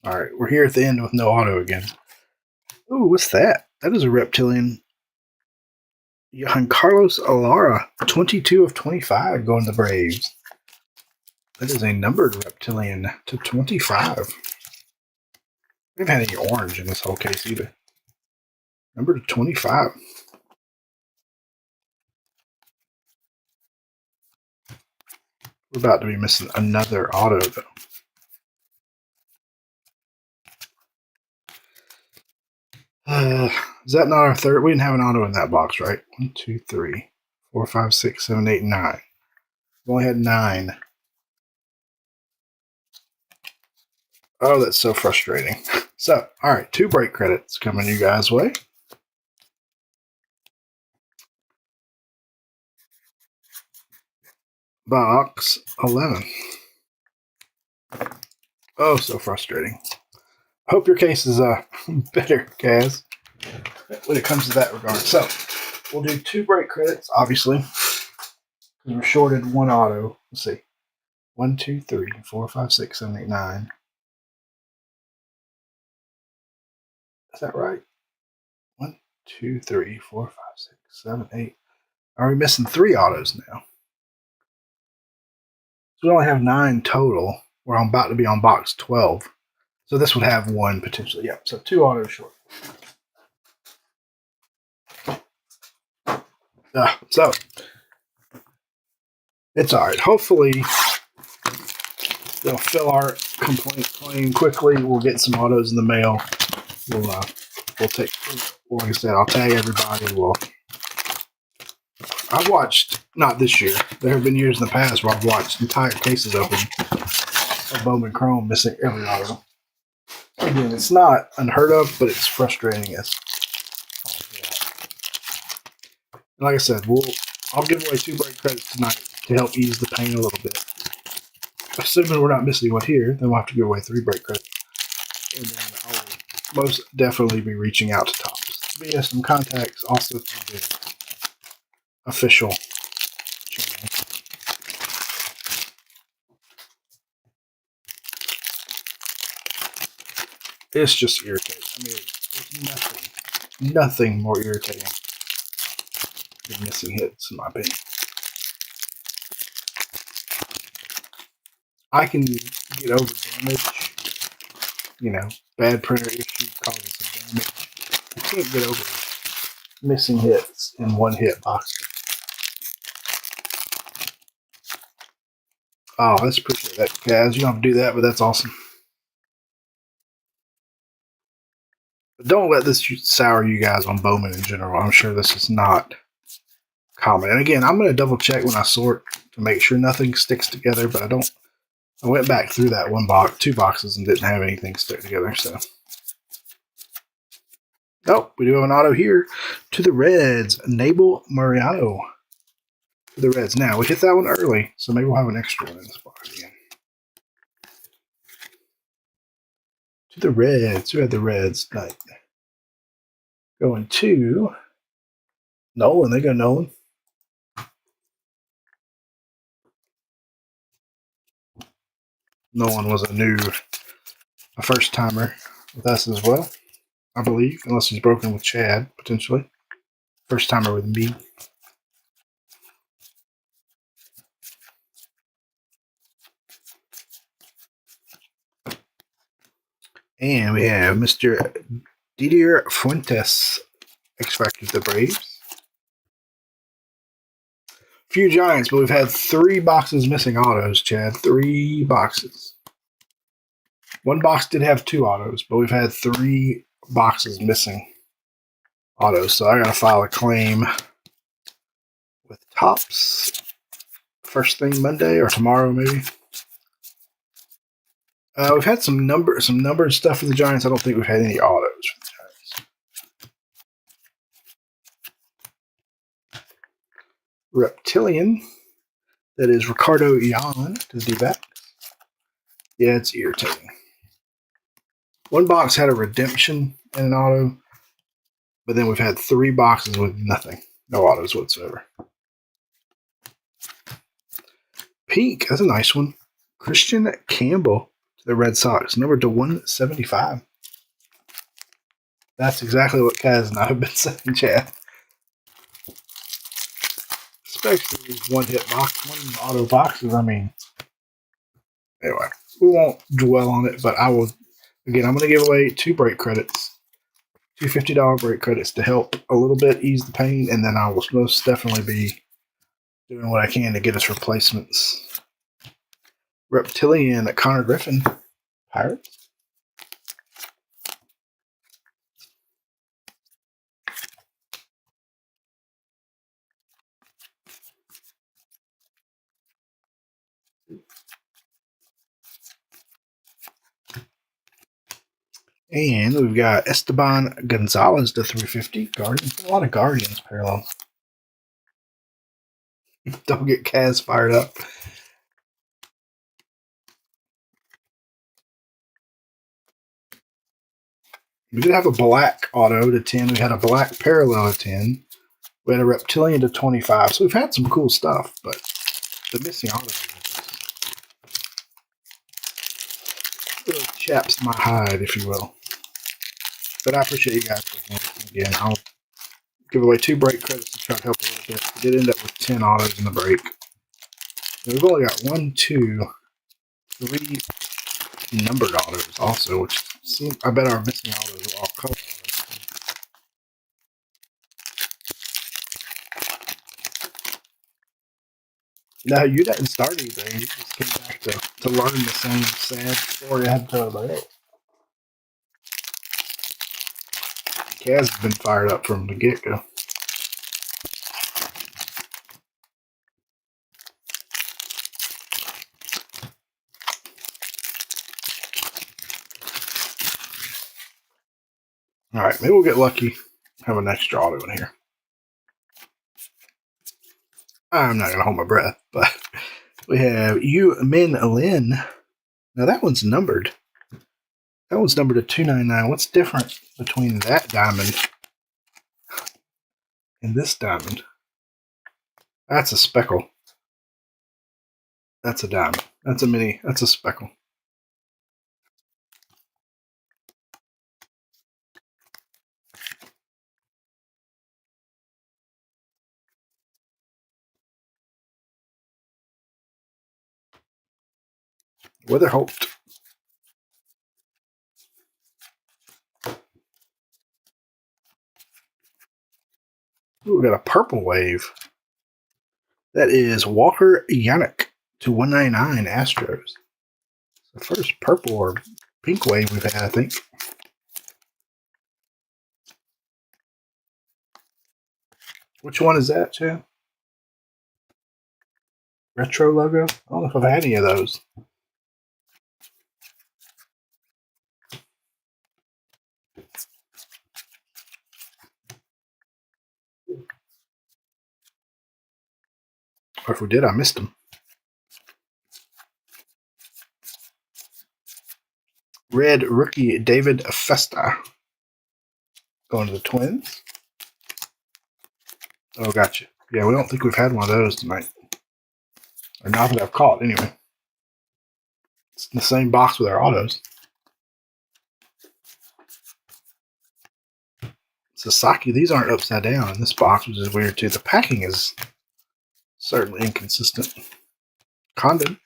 All right, we're here at the end with no auto again. Ooh, what's that? That is a reptilian. Johan Carlos Alara, 22 of 25 going to Braves. That is a numbered reptilian to 25. We haven't had any orange in this whole case either. Number to 25. We're about to be missing another auto, though. Is that not our third? We didn't have an auto in that box, right? 1, 2, 3, 4, 5, 6, 7, 8, 9. We only had 9. Oh, that's so frustrating. So, all right, 2 break credits coming you guys' way. Box 11. Oh, so frustrating. Hope your case is better, Kaz, when it comes to that regard. So, we'll do 2 break credits, obviously, because we're shorted 1 auto. Let's see. 1, 2, 3, 4, 5, 6, 7, 8, 9. Is that right? 1, 2, 3, 4, 5, 6, 7, 8. Are we missing 3 autos now? So we only have 9 total. We're about to be on box 12. So this would have 1 potentially. Yep. So 2 autos short. So it's all right. Hopefully they'll fill our complaint claim quickly. We'll get some autos in the mail. We'll take. Like I said, I'll tag everybody. I've watched, not this year. There have been years in the past where I've watched entire cases open of Bowman Chrome missing every auto. Again, it's not unheard of, but it's frustrating as. And like I said, I'll give away 2 break credits tonight to help ease the pain a little bit. Assuming we're not missing one here, then we'll have to give away 3 break credits. And then I'll most definitely be reaching out to Tops via some contacts also through the official channel. It's just irritating. I mean, there's nothing more irritating than missing hits, in my opinion. I can get over damage, bad printer issue causing some damage. I can't get over missing hits in 1 hit box. Oh, let's appreciate that, guys. You don't have to do that, but that's awesome. But don't let this sour you guys on Bowman in general. I'm sure this is not common. And again, I'm going to double check when I sort to make sure nothing sticks together, but I went back through that 2 boxes and didn't have anything stick together, so. Oh, we do have an auto here to the Reds. Nabel Mariano to the Reds. Now, we hit that one early, so maybe we'll have an extra one in this box again. To the Reds. Who had the Reds tonight? Going to Nolan. They go Nolan. Nolan was a first-timer with us as well, I believe, unless he's broken with Chad, potentially. First-timer with me. And we have Mr. Didier Fuentes, X-Factor the Braves. Few Giants, but we've had 3 boxes missing autos, Chad. 3 boxes. 1 box did have 2 autos, but we've had 3 boxes missing autos. So I got to file a claim with Tops first thing Monday or tomorrow, maybe. We've had some numbered stuff for the Giants. I don't think we've had any autos for the Giants. Reptilian. That is Ricardo Yan to the D-backs. Yeah, it's irritating. 1 box had a redemption and an auto, but then we've had 3 boxes with nothing. No autos whatsoever. Pink, that's a nice one. Christian Campbell to the Red Sox, numbered to 175. That's exactly what Kaz and I have been saying, Chad. Especially these one-hit box, one-auto boxes. I mean, anyway, we won't dwell on it, but I will. Again, I'm going to give away 2 break credits, 2 $50 break credits to help a little bit ease the pain, and then I will most definitely be doing what I can to get us replacements. Reptilian Connor Griffin, Pirates. And we've got Esteban Gonzalez to 350. Guardians. A lot of Guardians parallels. Don't get Kaz fired up. We did have a black auto to 10. We had a black parallel to 10. We had a reptilian to 25. So we've had some cool stuff, but the missing auto really chaps my hide, if you will. But I appreciate you guys again. I'll give away 2 break credits to try to help a little bit. We did end up with 10 autos in the break. And we've only got 1, 2, 3 numbered autos also, which seems, I bet our missing autos are all color autos. No, you didn't start anything. You just came back to learn the same sad story I had to tell everybody else. Kaz has been fired up from the get-go. All right, maybe we'll get lucky. Have an extra auto in here. I'm not going to hold my breath, but we have Yu Min Lin. Now that one's numbered. That one's numbered to 299. What's different between that diamond and this diamond? That's a speckle. That's a diamond. That's a mini. That's a speckle. Witherholt. Ooh, we got a purple wave. That is Walker Yannick to 199 Astros. The first purple or pink wave we've had, I think. Which one is that, Chad? Retro logo? I don't know if I've had any of those. Or if we did, I missed them. Red rookie David Festa. Going to the Twins. Oh, gotcha. Yeah, we don't think we've had one of those tonight. Or not that I've caught, anyway. It's in the same box with our autos. Sasaki, these aren't upside down in this box, which is weird too. The packing is certainly inconsistent. Condon.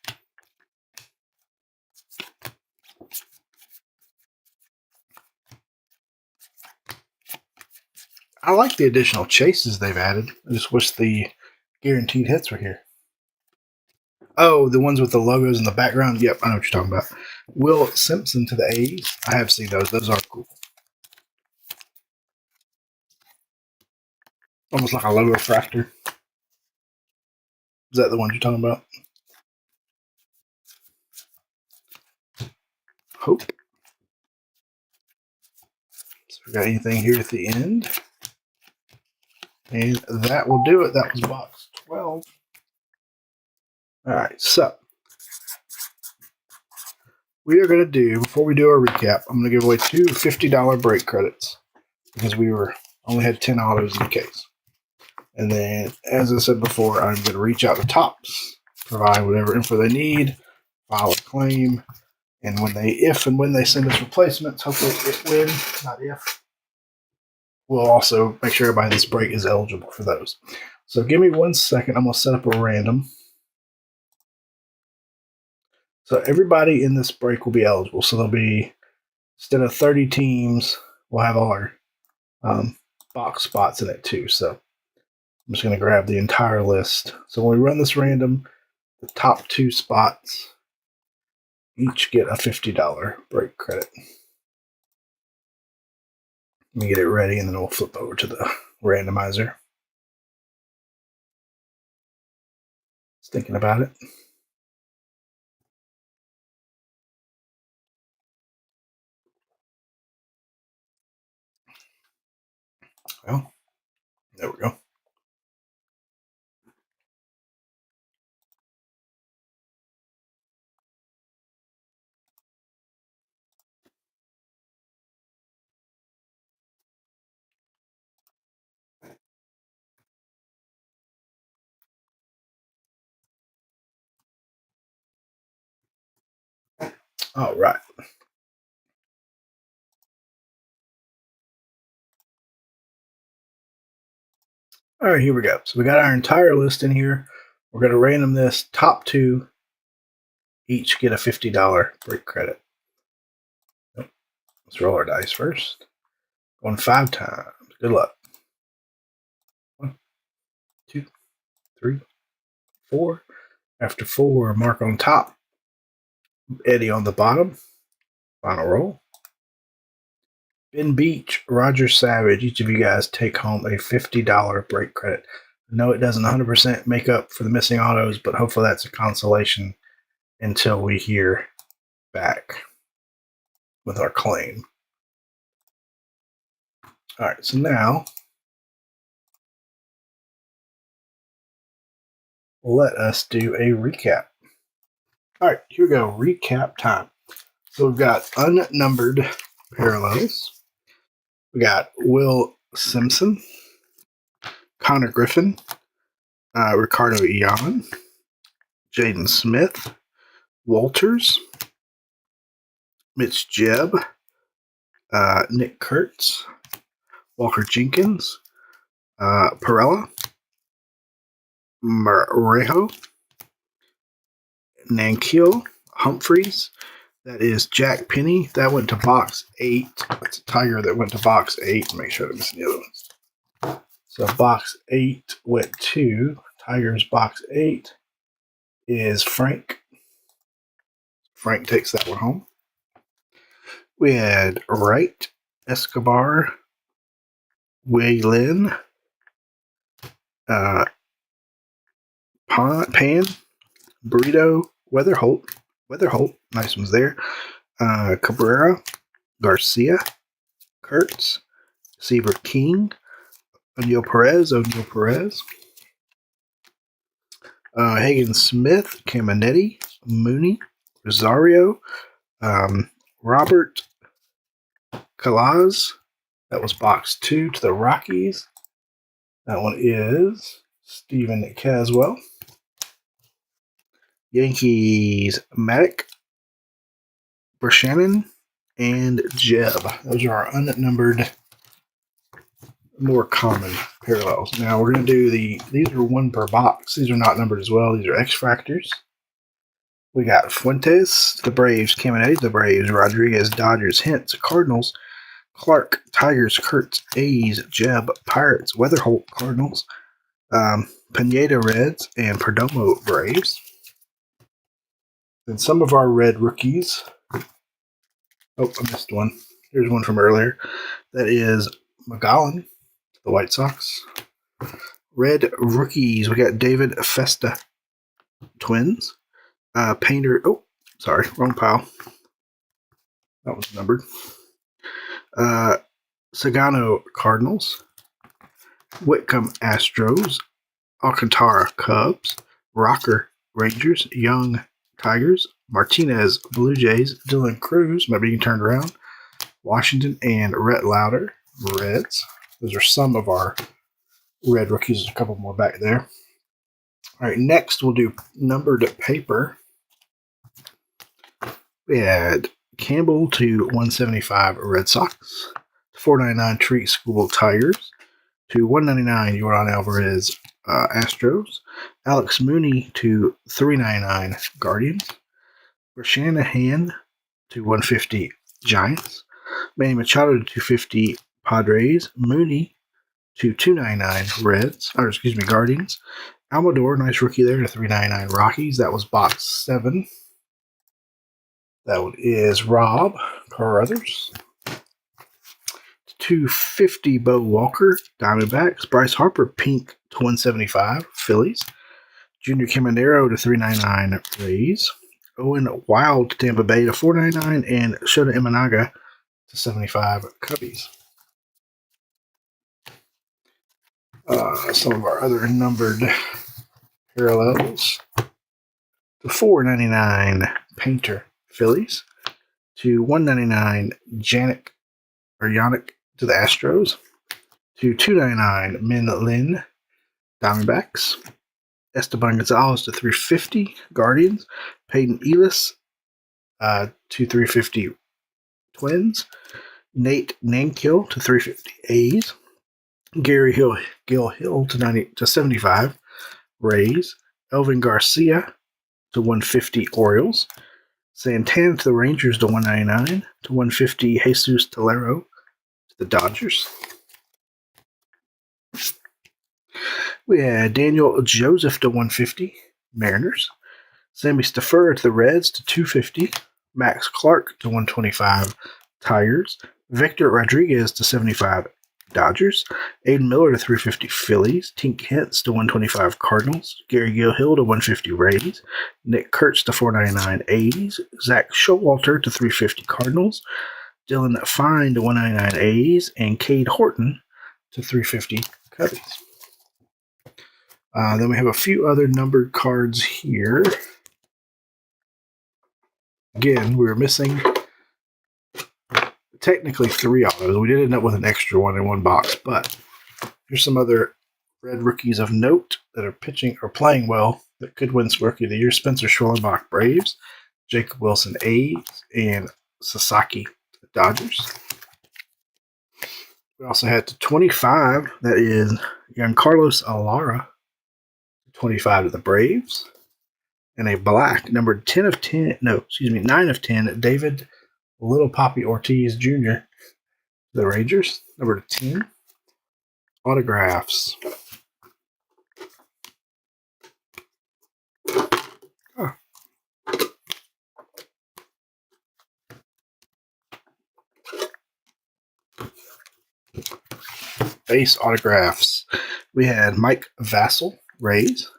I like the additional chases they've added. I just wish the guaranteed hits were here. Oh, the ones with the logos in the background? Yep, I know what you're talking about. Will Simpson to the A's. I have seen those. Those are cool. Almost like a logo fractor. Is that the one you're talking about? Hope. So we got anything here at the end? And that will do it. That was box 12. All right, so we are going to do, before we do our recap, I'm going to give away 2 $50 break credits because we only had 10 autos in the case. And then, as I said before, I'm going to reach out to Tops, provide whatever info they need. If file a claim, and if and when they send us replacements, hopefully it's when, not if, we'll also make sure everybody in this break is eligible for those. So give me 1 second. I'm going to set up a random. So everybody in this break will be eligible. So there'll be, instead of 30 teams, we'll have all our box spots in it too. So I'm just going to grab the entire list. So when we run this random, the top 2 spots each get a $50 break credit. Let me get it ready, and then we'll flip over to the randomizer. Just thinking about it. Well, there we go. All right. All right, here we go. So we got our entire list in here. We're going to random this. Top 2 each get a $50 break credit. Let's roll our dice first. Going 5 times. Good luck. 1, 2, 3, 4. After 4, Mark on top. Eddie on the bottom. Final roll. Ben Beach, Roger Savage, each of you guys take home a $50 break credit. No, it doesn't 100% make up for the missing autos, but hopefully that's a consolation until we hear back with our claim. All right, so now let us do a recap. All right, here we go. Recap time. So we've got unnumbered parallels. We got Will Simpson, Connor Griffin, Ricardo Eon, Jaden Smith, Walters, Mitch Jebb, Nick Kurtz, Walker Jenkins, Perella, Marejo, Nankil, Humphreys. That is Jack Penny. That went to box 8. That's a Tiger that went to box 8. Make sure I don't miss any other ones. So box 8 went to Tiger's box 8 is Frank. Frank takes that one home. We had Wright, Escobar, Wei Lin, Pan, Burrito, Weatherholt, nice ones there. Cabrera, Garcia, Kurtz, Seaver King, O'Neill Perez, Hagen Smith, Caminetti, Mooney, Rosario, Robert Calaz. That was box 2 to the Rockies. That one is Stephen Caswell. Yankees, Maddock, Buchanan, and Jebb. Those are our unnumbered, more common parallels. Now we're going to do these are 1 per box. These are not numbered as well. These are X Factors. We got Fuentes, the Braves, Caminetti, the Braves, Rodriguez, Dodgers, Hintz, Cardinals, Clark, Tigers, Kurtz, A's, Jebb, Pirates, Weatherholt, Cardinals, Pineda, Reds, and Perdomo, Braves. Then some of our red rookies. Oh, I missed one. Here's one from earlier. That is McGowan, the White Sox. Red rookies. We got David Festa, Twins. Painter. Oh, sorry, wrong pile. That was numbered. Sagano, Cardinals. Whitcomb, Astros. Alcantara, Cubs. Rocker, Rangers. Young, Tigers. Martinez, Blue Jays. Dylan Cruz, maybe you can turn it around. Washington, and Rhett Lauder, Reds. Those are some of our red rookies. There's a couple more back there. All right, next we'll do numbered paper. We had Campbell to 175 Red Sox, to 499 Treat School Tigers, to 199 Yordan Alvarez Astros, Alex Mooney to 399 Guardians, Shanahan to 150 Giants, Manny Machado to 250 Padres, Mooney to 299 Guardians, Almador, nice rookie there, to 399 Rockies. That was box 7. That one is Rob Carruthers. 250 Bo Walker, Diamondbacks. Bryce Harper, pink to 175, Phillies. Junior Caminero to 399, Rays. Owen Wild to Tampa Bay to 499, and Shota Imanaga to 75, Cubbies. Some of our other numbered parallels. To 499 Painter, Phillies. To 199 Yannick to the Astros. To 299 Min Lin, Diamondbacks. Esteban Gonzalez to 350 Guardians. Peyton Ellis to 350 Twins. Nate Nankill to 350 A's. Gary Gil Hill to 75 Rays. Elvin Garcia to 150 Orioles. Santana to the Rangers to 199. To 150 Jesus Tolero to the Dodgers. We had Daniel Joseph to 150 Mariners. Sammy Staffer to the Reds to 250. Max Clark to 125 Tigers. Victor Rodriguez to 75 Dodgers. Aiden Miller to 350 Phillies. Tink Hentz to 125 Cardinals. Gary Gilhill to 150 Rays. Nick Kurtz to 499 A's. Zach Showalter to 350 Cardinals. Dylan Fine to 199 A's. And Cade Horton to 350 Cubbies. Then we have a few other numbered cards here. Again, we were missing technically 3 autos. We did end up with an extra one in one box, but here's some other red rookies of note that are pitching or playing well that could win Rookie of the Year. Spencer Schwellenbach, Braves. Jacob Wilson, A's. And Sasaki, Dodgers. We also had to 25. That is Giancarlos Alara, 25 to the Braves. And a black, number 9 of 10, David Little Poppy Ortiz Jr., the Rangers, number 10. Autographs. Base autographs. We had Mike Vassell, Rays.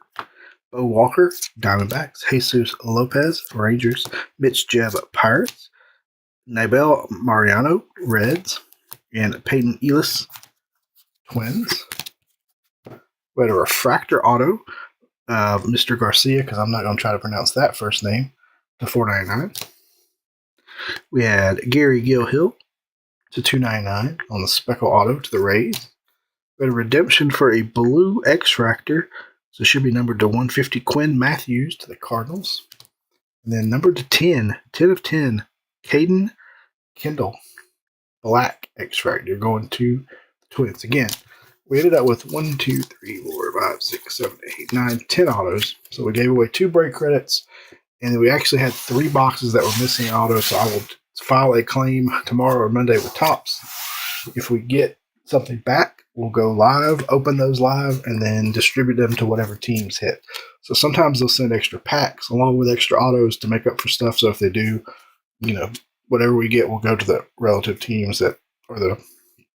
Bo Walker, Diamondbacks. Jesus Lopez, Rangers. Mitch Jebb, Pirates. Nibel Mariano, Reds. And Peyton Ellis, Twins. We had a refractor auto of Mr. Garcia, because I'm not going to try to pronounce that first name, to 499. We had Gary Gilhill to 299 on the Speckle auto to the Rays. We had a redemption for a blue X-Fractor, so it should be numbered to 150, Quinn Matthews to the Cardinals. And then numbered to 10 of 10, Caden Kendall, black X-Fractor, going to the Twins. Again, we ended up with 1, 2, 3, 4, 5, 6, 7, 8, 9, 10 autos. So we gave away 2 break credits, and then we actually had 3 boxes that were missing autos. So I will file a claim tomorrow or Monday with Topps. If we get something back, we'll go live, open those live, and then distribute them to whatever teams hit. So sometimes they'll send extra packs along with extra autos to make up for stuff. So if they do, whatever we get will go to the relative teams that are the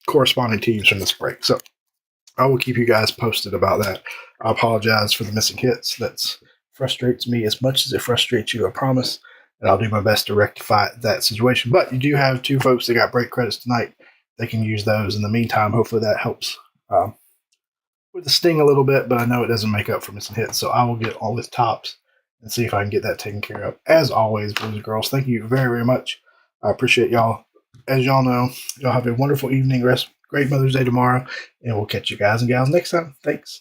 corresponding teams from this break. So I will keep you guys posted about that. I apologize for the missing hits. That frustrates me as much as it frustrates you, I promise. And I'll do my best to rectify that situation. But you do have 2 folks that got break credits tonight. They can use those. In the meantime, hopefully that helps with the sting a little bit, but I know it doesn't make up for missing hits. So I will get all with Topps and see if I can get that taken care of. As always, boys and girls, thank you very, very much. I appreciate y'all. As y'all know, y'all have a wonderful evening. Great Mother's Day tomorrow, and we'll catch you guys and gals next time. Thanks.